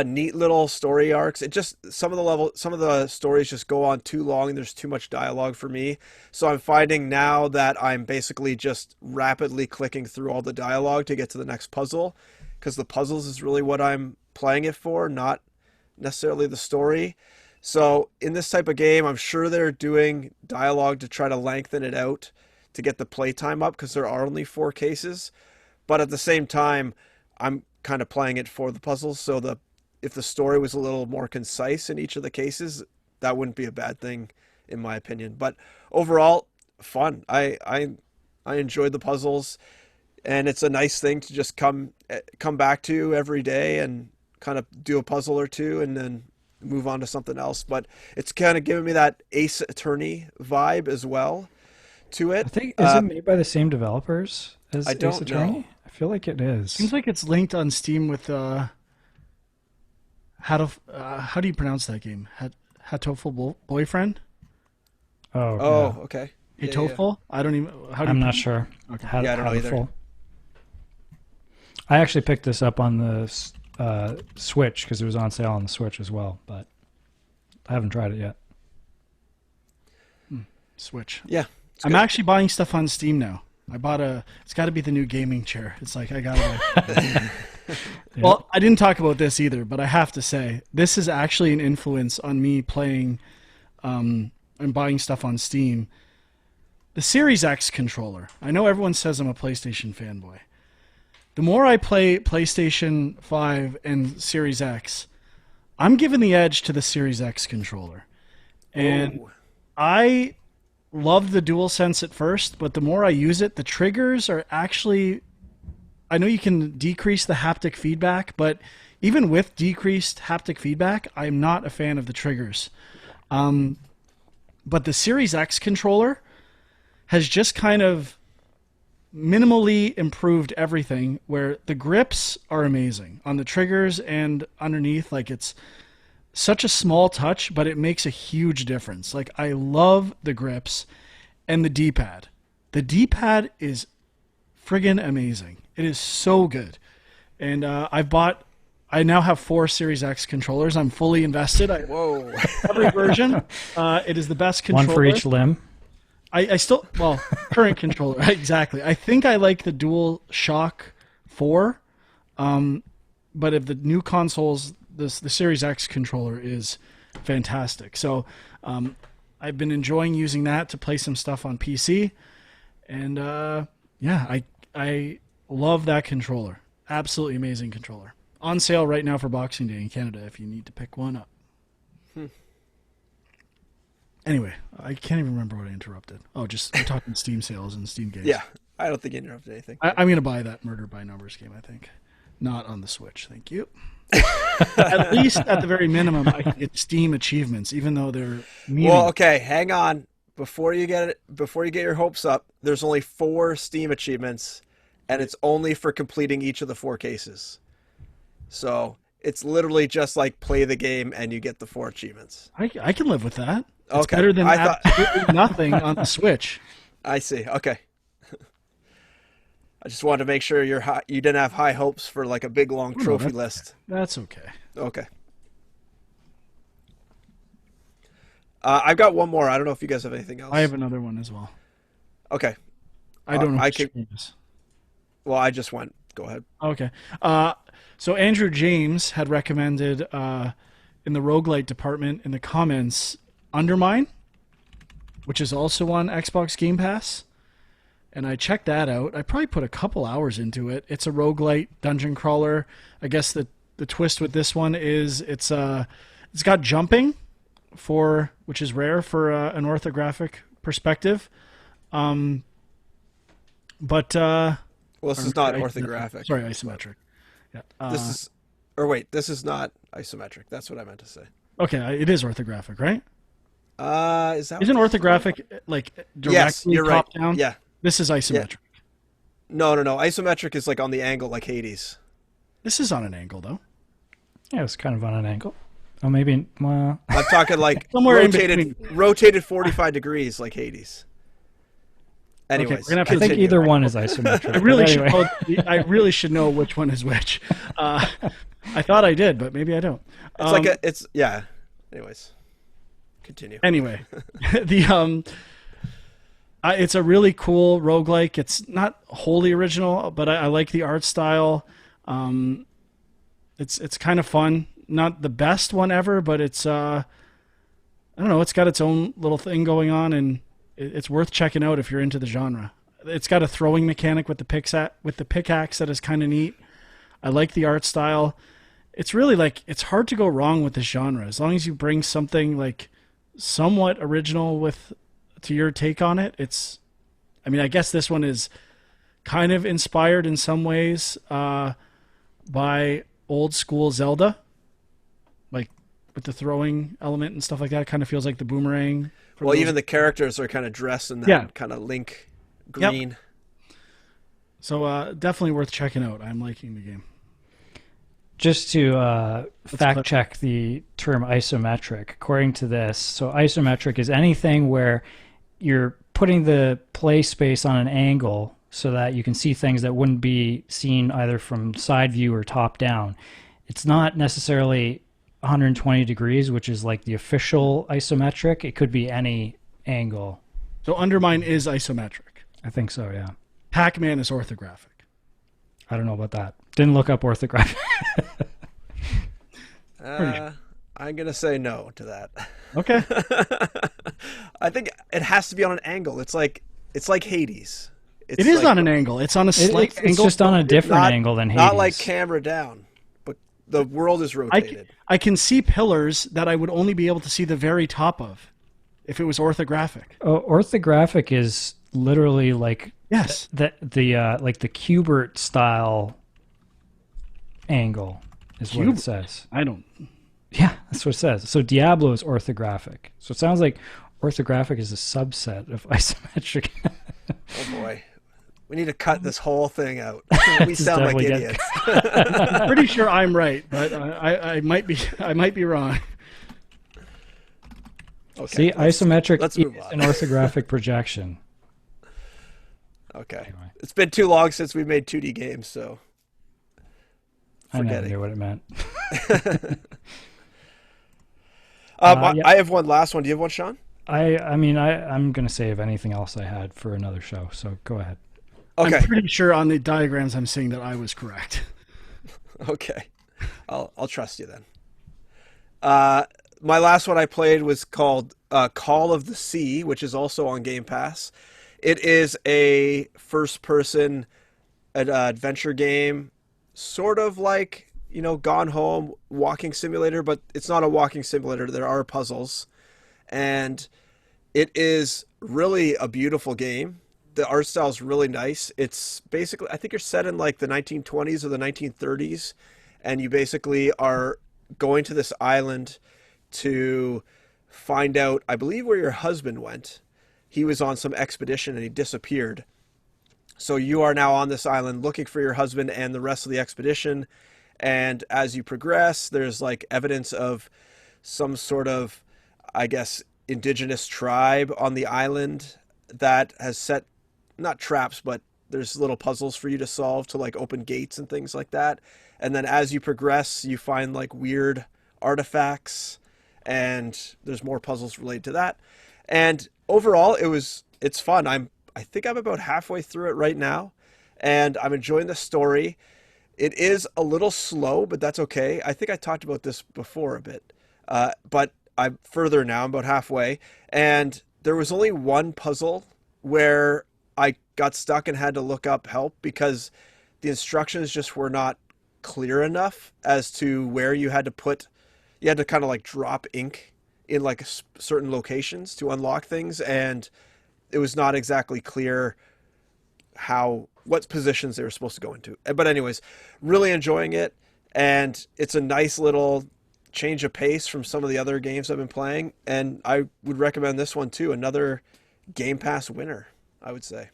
neat little story arcs. Some of the stories just go on too long and there's too much dialogue for me. So I'm finding now that I'm basically just rapidly clicking through all the dialogue to get to the next puzzle, because the puzzles is really what I'm playing it for, not necessarily the story. So in this type of game, I'm sure they're doing dialogue to try to lengthen it out to get the playtime up, because there are only 4 cases. But at the same time, I'm kind of playing it for the puzzles. So if the story was a little more concise in each of the cases, that wouldn't be a bad thing, in my opinion. But overall, fun. I enjoyed the puzzles, and it's a nice thing to just come back to every day and kind of do a puzzle or two and then move on to something else. But it's kind of giving me that Ace Attorney vibe as well to it. I think, is it made by the same developers as Ace Attorney? Know. I feel like it is. Seems like it's linked on Steam with how do you pronounce that game? Hatoful boyfriend. Oh, Oh, okay. Yeah, Hatoful? I don't even. How do I'm you not sure. Okay. How, Yeah, I don't know either. full. I actually picked this up on the Switch because it was on sale on the Switch as well, but I haven't tried it yet. Switch. Yeah. I'm actually buying stuff on Steam now. I bought it's got to be the new gaming chair. It's like, I got to Well, I didn't talk about this either, but I have to say, this is actually an influence on me playing and buying stuff on Steam. The Series X controller. I know everyone says I'm a PlayStation fanboy. The more I play PlayStation 5 and Series X, I'm giving the edge to the Series X controller. And I loved the DualSense at first, but the more I use it, the triggers are actually... I know you can decrease the haptic feedback, but even with decreased haptic feedback, I'm not a fan of the triggers. But the Series X controller has just kind of minimally improved everything, where the grips are amazing on the triggers and underneath. Like, it's such a small touch, but it makes a huge difference. Like, I love the grips and the D-pad. The D-pad is friggin' amazing. It is so good. And I now have 4 Series X controllers. I'm fully invested. Whoa. Every version. It is the best controller. One for each limb. I still, well, current controller, exactly. I think I like the DualShock 4, but of the new consoles, the Series X controller is fantastic. So I've been enjoying using that to play some stuff on PC, and yeah, I love that controller. Absolutely amazing controller. On sale right now for Boxing Day in Canada if you need to pick one up. Anyway, I can't even remember what I interrupted. Oh, just we're talking Steam sales and Steam games. Yeah, I don't think you interrupted anything. I'm going to buy that Murder by Numbers game, I think. Not on the Switch, thank you. At least, at the very minimum, I can get Steam achievements, even though they're meaningless. Well, okay, hang on. Before you get your hopes up, there's only 4 Steam achievements, and it's only for completing each of the 4 cases. So it's literally just like play the game and you get the 4 achievements. I can live with that. It's Okay. better than I thought- absolutely nothing on the Switch. I see. Okay. I just wanted to make sure you didn't have high hopes for like a big long trophy list. That's okay. Okay. I've got one more. I don't know if you guys have anything else. I have another one as well. Okay. I don't know I which could- game it is. Well, I just went. Go ahead. Okay. So Andrew James had recommended in the roguelite department in the comments Undermine, which is also on Xbox Game Pass. And I checked that out. I probably put a couple hours into it. It's a roguelite dungeon crawler. I guess the twist with this one is it's got jumping, which is rare for an orthographic perspective. But Well, this is not isometric. orthographic. Sorry, isometric. Yeah. This is not isometric. That's what I meant to say. Okay, it is orthographic, right? Isn't orthographic like directly Yes, you're right. top down? Yeah. This is isometric. No. Isometric is like on the angle, like Hades. This is on an angle, though. Yeah, it's kind of on an angle. Oh, maybe. Well, I'm talking like Somewhere in rotated 45 degrees, like Hades. Anyways, we're gonna have to I think continue. either one is isometric. I really but anyway. I really should know which one is which. I thought I did, but maybe I don't. Yeah. Anyways, continue. Anyway, it's a really cool roguelike. It's not wholly original, but I like the art style. It's kind of fun. Not the best one ever, but it's I don't know. It's got its own little thing going on, and it's worth checking out if you're into the genre. It's got a throwing mechanic with the pickaxe that is kind of neat. I like the art style. It's really it's hard to go wrong with this genre as long as you bring something like somewhat original to your take on it. I guess this one is kind of inspired in some ways by old school Zelda, like with the throwing element and stuff like that. It kind of feels like the boomerang. Well, even the characters are kind of dressed in that kind of Link green. Yep. So definitely worth checking out. I'm liking the game. just to fact check the term isometric, according to this, so isometric is anything where you're putting the play space on an angle so that you can see things that wouldn't be seen either from side view or top down. It's not necessarily 120 degrees, which is like the official isometric. It could be any angle. So Undermine is isometric. I think so, yeah. Pac-Man is orthographic. I don't know about that. Didn't look up orthographic. I'm going to say no to that. Okay. I think it has to be on an angle. It's like Hades. It is on an angle. It's on a slight angle. It's just on a different angle than Hades. Not like camera down, but the world is rotated. I can see pillars that I would only be able to see the very top of if it was orthographic. Oh, orthographic is literally like yes, like the Kubert style angle is what it says. I don't. Yeah, that's what it says. So Diablo is orthographic. So it sounds like orthographic is a subset of isometric. Oh boy. We need to cut this whole thing out. We sound like idiots. I'm pretty sure I'm right, but I might be wrong. Okay, see, isometric let's is move on. an orthographic projection. Okay. Anyway. It's been too long since we made 2D games, so I never knew what it meant. Yeah. I have one last one. Do you have one, Sean? I'm going to save anything else I had for another show, so go ahead. Okay. I'm pretty sure on the diagrams I'm seeing that I was correct. Okay. I'll trust you then. My last one I played was called Call of the Sea, which is also on Game Pass. It is a first-person adventure game, sort of like, Gone Home, walking simulator, but it's not a walking simulator. There are puzzles. And it is really a beautiful game. The art style is really nice. It's basically, I think you're set in like the 1920s or the 1930s, and you basically are going to this island to find out, I believe, where your husband went. He was on some expedition and he disappeared. So you are now on this island looking for your husband and the rest of the expedition. And as you progress, there's like evidence of some sort of, I guess, indigenous tribe on the island that has set, not traps, but there's little puzzles for you to solve to like open gates and things like that. And then as you progress, you find like weird artifacts and there's more puzzles related to that. And overall, it's fun. I think I'm about halfway through it right now and I'm enjoying the story. It is a little slow, but that's okay. I think I talked about this before a bit, but I'm further now. I'm about halfway, and there was only one puzzle where I got stuck and had to look up help because the instructions just were not clear enough as to where you had to kind of like drop ink in like certain locations to unlock things, and it was not exactly clear what positions they were supposed to go into. But anyways, really enjoying it, and it's a nice little change of pace from some of the other games I've been playing, and I would recommend this one too. Another Game Pass winner, I would say.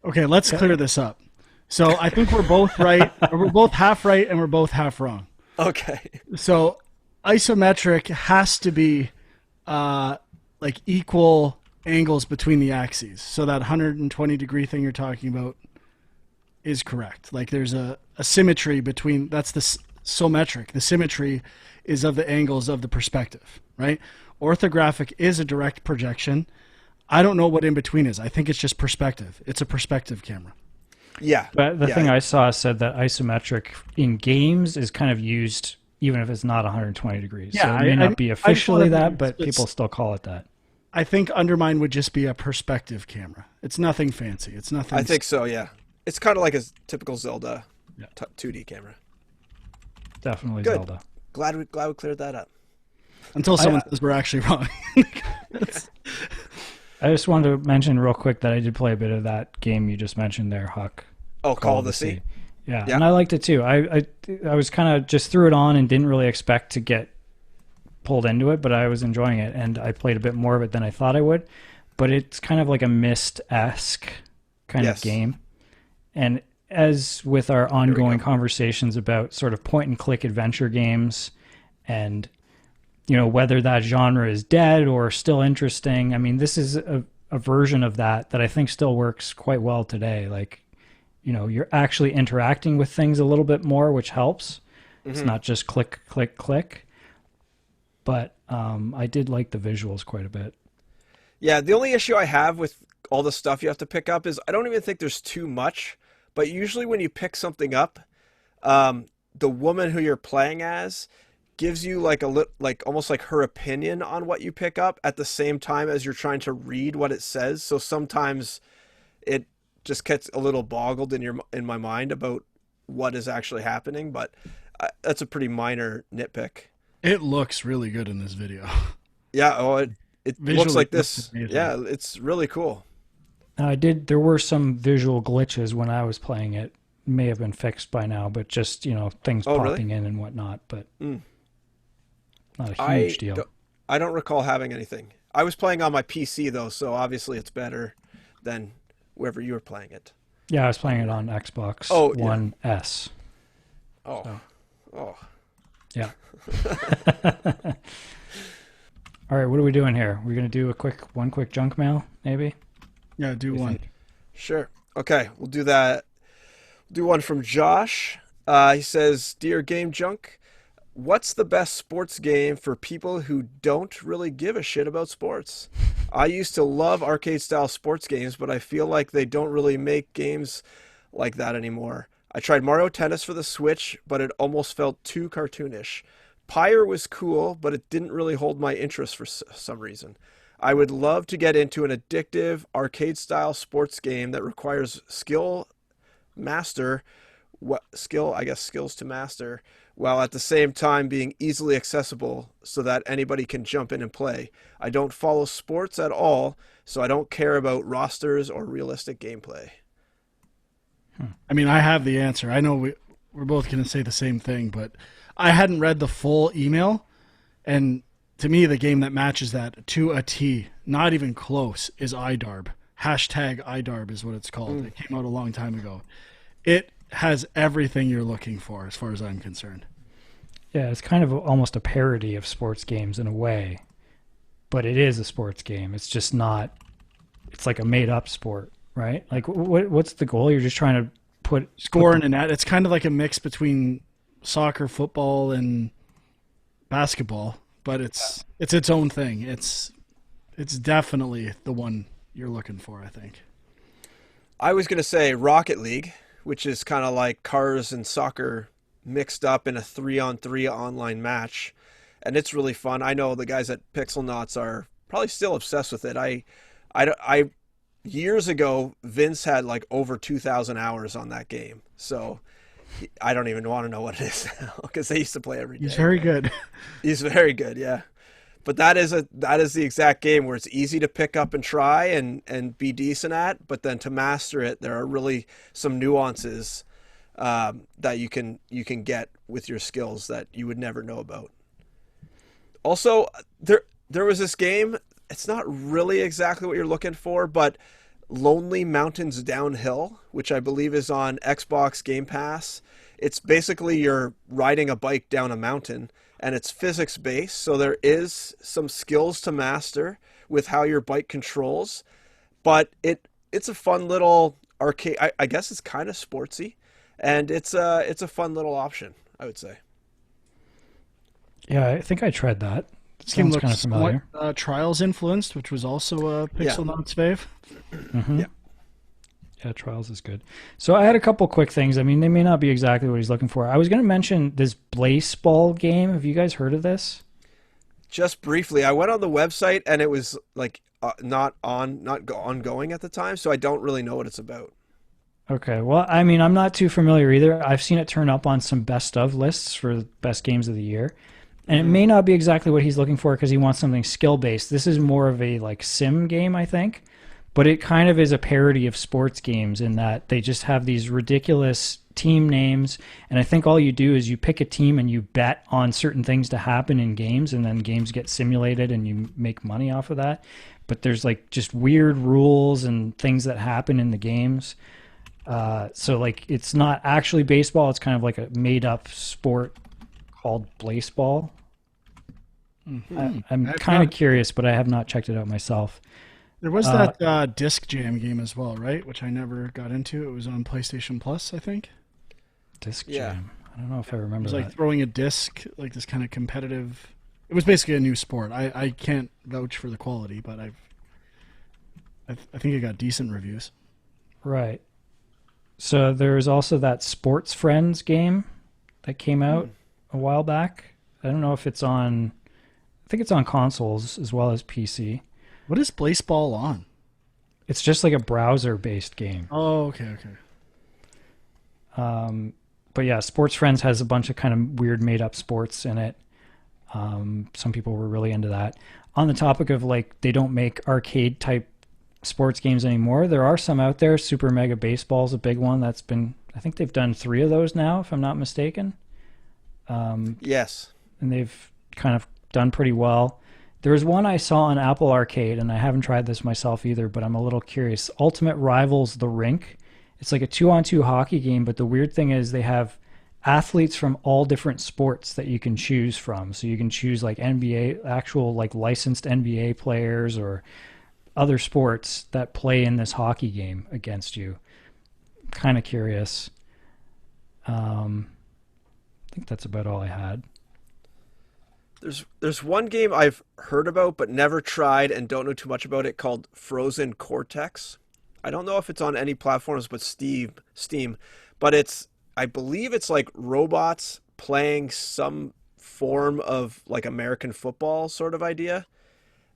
Okay, let's clear this up. So I think we're both right. We're both half right and we're both half wrong. Okay. So isometric has to be like equal angles between the axes. So that 120 degree thing you're talking about is correct. Like there's a symmetry between, that's the sometric. The symmetry is of the angles of the perspective, right? Orthographic is a direct projection. I don't know what in between is. I think it's just perspective. It's a perspective camera. Yeah. But the thing I saw said that isometric in games is kind of used even if it's not 120 degrees. Yeah, so it may not be officially that, but people still call it that. I think Undermine would just be a perspective camera. It's nothing fancy. It's nothing. I think so, yeah. It's kind of like a typical Zelda 2D camera. Definitely Good. Zelda. Glad we cleared that up. Until someone says we're actually wrong. I just wanted to mention real quick that I did play a bit of that game you just mentioned there, Huck. Oh, Call of the Sea. Yeah, and I liked it too. I was kind of just threw it on and didn't really expect to get pulled into it, but I was enjoying it, and I played a bit more of it than I thought I would. But it's kind of like a Myst-esque kind of game, and as with our ongoing conversations about sort of point and click adventure games and, you know, whether that genre is dead or still interesting. I mean, this is a version of that I think still works quite well today. Like, you know, you're actually interacting with things a little bit more, which helps. It's not just click, click, click. But I did like the visuals quite a bit. Yeah, the only issue I have with all the stuff you have to pick up is I don't even think there's too much. But usually when you pick something up, the woman who you're playing as gives you like almost like her opinion on what you pick up at the same time as you're trying to read what it says. So sometimes it just gets a little boggled in my mind about what is actually happening. But that's a pretty minor nitpick. It looks really good in this video. Yeah, it looks like this. Amazing. Yeah, it's really cool. There were some visual glitches when I was playing it. May have been fixed by now, but just, you know, things popping in and whatnot. But not a huge deal. I don't recall having anything. I was playing on my PC though, so obviously it's better than wherever you were playing it. Yeah, I was playing it on Xbox One S. Oh, so. oh, yeah. All right, what are we doing here? We're gonna do one quick junk mail, maybe. Yeah, do one. Sure. Okay, we'll do that. We'll do one from Josh. He says, "Dear Game Junk, what's the best sports game for people who don't really give a shit about sports? I used to love arcade-style sports games, but I feel like they don't really make games like that anymore. I tried Mario Tennis for the Switch, but it almost felt too cartoonish. Pyre was cool, but it didn't really hold my interest for some reason. I would love to get into an addictive arcade-style sports game that requires skills to master, while at the same time being easily accessible so that anybody can jump in and play. I don't follow sports at all, so I don't care about rosters or realistic gameplay." I mean, I have the answer. I know we're both going to say the same thing, but I hadn't read the full email, and to me, the game that matches that to a T, not even close, is iDarb. Hashtag iDarb is what it's called. It came out a long time ago. It has everything you're looking for, as far as I'm concerned. Yeah, it's kind of almost a parody of sports games in a way, but it is a sports game. It's just not. It's like a made-up sport, right? Like, what's the goal? You're just trying to score in a net. It's kind of like a mix between soccer, football, and basketball. But it's its own thing. It's definitely the one you're looking for, I think. I was going to say Rocket League, which is kind of like cars and soccer mixed up in a 3-on-3 online match, and it's really fun. I know the guys at Pixel Knots are probably still obsessed with it. I years ago, Vince had like over 2,000 hours on that game, so I don't even want to know what it is now because they used to play every day. He's very good. He's very good, yeah. But that is the exact game where it's easy to pick up and try and be decent at, but then to master it, there are really some nuances that you can get with your skills that you would never know about. Also, there was this game. It's not really exactly what you're looking for, but Lonely Mountains Downhill, which I believe is on Xbox Game Pass. It's basically you're riding a bike down a mountain, and it's physics-based, so there is some skills to master with how your bike controls, but it's a fun little arcade. I guess it's kind of sportsy, and it's a fun little option, I would say. Yeah, I think I tried that. This game Sounds kind of familiar. Trials influenced, which was also a Pixel Knots fave. Mm-hmm. Yeah, Trials is good. So I had a couple quick things. I mean, they may not be exactly what he's looking for. I was going to mention this Blaseball game. Have you guys heard of this? Just briefly, I went on the website and it was like not ongoing at the time, so I don't really know what it's about. Okay, well, I mean, I'm not too familiar either. I've seen it turn up on some best of lists for best games of the year. And it may not be exactly what he's looking for because he wants something skill-based. This is more of a like sim game, I think. But it kind of is a parody of sports games in that they just have these ridiculous team names. And I think all you do is you pick a team and you bet on certain things to happen in games, and then games get simulated and you make money off of that. But there's like just weird rules and things that happen in the games. So like it's not actually baseball. It's kind of like a made up sport called Blaseball. I'm kind of curious, but I have not checked it out myself. There was that Disc Jam game as well, right? Which I never got into. It was on PlayStation Plus, I think. Disc Jam. I don't know if I remember It was that. like throwing a disc, like this kind of competitive. It was basically a new sport. I can't vouch for the quality, but I think it got decent reviews. Right. So there was also that Sports Friends game that came out a while back. I don't know if it's on. I think it's on consoles as well as PC. What is Blaseball on? It's just like a browser-based game. Oh, okay. But yeah, Sports Friends has a bunch of kind of weird made-up sports in it. Some people were really into that. On the topic of like they don't make arcade-type sports games anymore, there are some out there. Super Mega Baseball is a big one. That's been, I think they've done 3 of those now, if I'm not mistaken. Yes. And they've kind of done pretty well. There was one I saw on Apple Arcade, and I haven't tried this myself either, but I'm a little curious. Ultimate Rivals The Rink. It's like a 2-on-2 hockey game, but the weird thing is they have athletes from all different sports that you can choose from. So you can choose like NBA, actual like licensed NBA players or other sports that play in this hockey game against you. Kind of curious. I think that's about all I had. There's one game I've heard about but never tried and don't know too much about it called Frozen Cortex. I don't know if it's on any platforms but Steam, but I believe it's like robots playing some form of like American football sort of idea.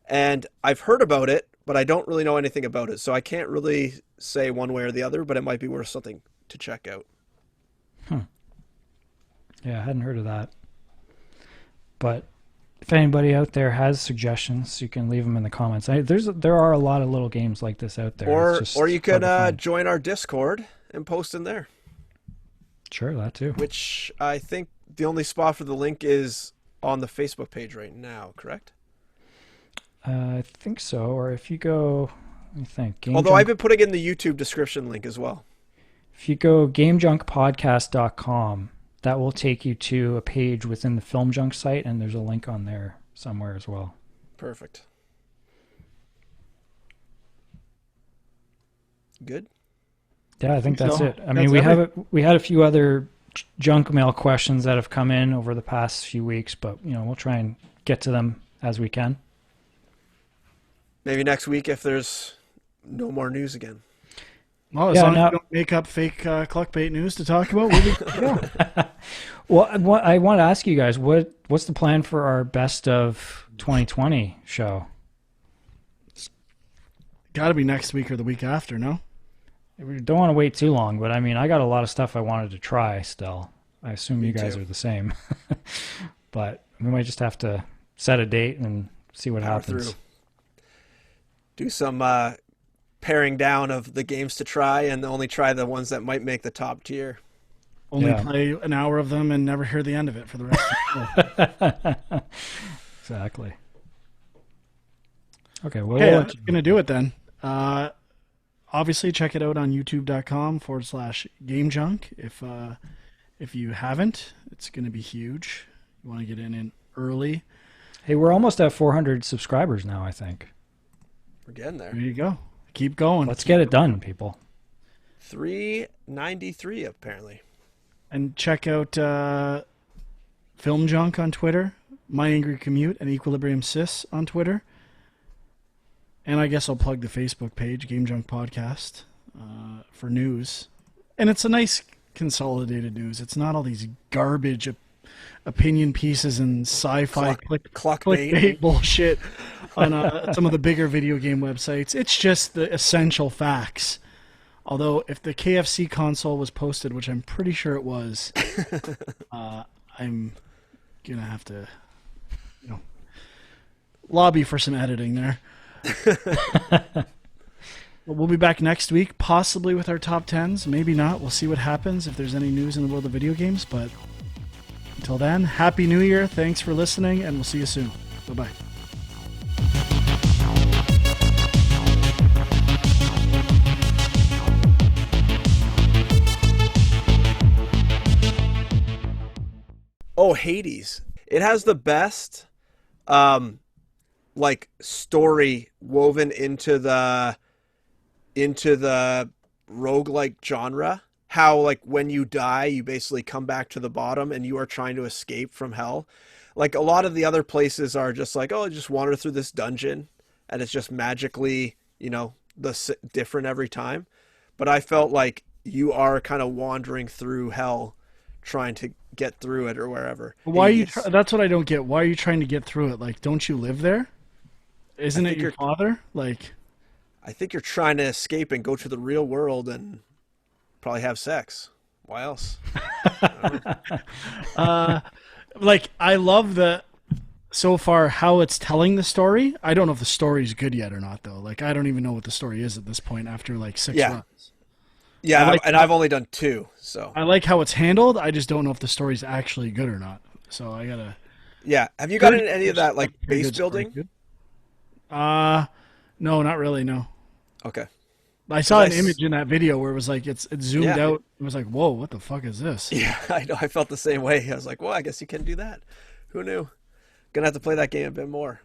And I've heard about it, but I don't really know anything about it. So I can't really say one way or the other, but it might be worth something to check out. Yeah, I hadn't heard of that. But if anybody out there has suggestions, you can leave them in the comments. There are a lot of little games like this out there. Or you can join our Discord and post in there. Sure, that too. Which I think the only spot for the link is on the Facebook page right now, correct? I think so. Or if you go, let me think. I've been putting in the YouTube description link as well. If you go GameJunkPodcast.com, that will take you to a page within the Film Junk site, and there's a link on there somewhere as well. Perfect. Good? Yeah, I think that's it. I mean, we had a few other junk mail questions that have come in over the past few weeks, but we'll try and get to them as we can. Maybe next week if there's no more news again. Well, as long as you don't make up fake Cluckbait news to talk about, we'll be good to go. Well, I want to ask you guys, what's the plan for our best of 2020 show? It's got to be next week or the week after, no? We don't want to wait too long, but I mean, I got a lot of stuff I wanted to try still. I assume you guys are the same. But we might just have to set a date and see what happens. Through. Do some paring down of the games to try and only try the ones that might make the top tier. Only play an hour of them and never hear the end of it for the rest of the day. Exactly. Okay, well, we're going to do it then. Obviously, check it out on youtube.com/GameJunk. If you haven't, it's going to be huge. You want to get in early. Hey, we're almost at 400 subscribers now, I think. We're getting there. There you go. Keep going. Let's get it done, people. 393 apparently. And check out Film Junk on Twitter, My Angry Commute, and Equilibrium Sis on Twitter. And I guess I'll plug the Facebook page, Game Junk Podcast, for news. And it's a nice consolidated news. It's not all these garbage opinion pieces and sci-fi clickbait bullshit on some of the bigger video game websites. It's just the essential facts. Although if the KFC console was posted, which I'm pretty sure it was, I'm going to have to lobby for some editing there. We'll be back next week, possibly with our top 10s. Maybe not. We'll see what happens if there's any news in the world of video games. But until then, Happy New Year. Thanks for listening, and we'll see you soon. Bye-bye. Oh, Hades. It has the best like story woven into the roguelike genre. How like when you die, you basically come back to the bottom and you are trying to escape from hell. Like a lot of the other places are just like, oh, just wander through this dungeon and it's just magically, different every time. But I felt like you are kind of wandering through hell trying to get through it or wherever. Why are you? Hades. That's what I don't get. Why are you trying to get through it? Like, don't you live there? Isn't it think your you're father? Like, I think you're trying to escape and go to the real world and probably have sex. Why else? like I love the so far how it's telling the story. I don't know if the story's good yet or not though. Like I don't even know what the story is at this point after like 6 Yeah. runs. Yeah, like and I've only done 2, so. I like how it's handled. I just don't know if the story's actually good or not. So I gotta. Yeah, have you gotten any of that like Pretty base good story, building? good. No, not really. No, Okay. I saw an Nice. image in that video where it was like it zoomed Yeah. out. It was like, whoa, what the fuck is this? Yeah, I know. I felt the same way. I was like, well, I guess you can do that. Who knew? Gonna have to play that game a bit more.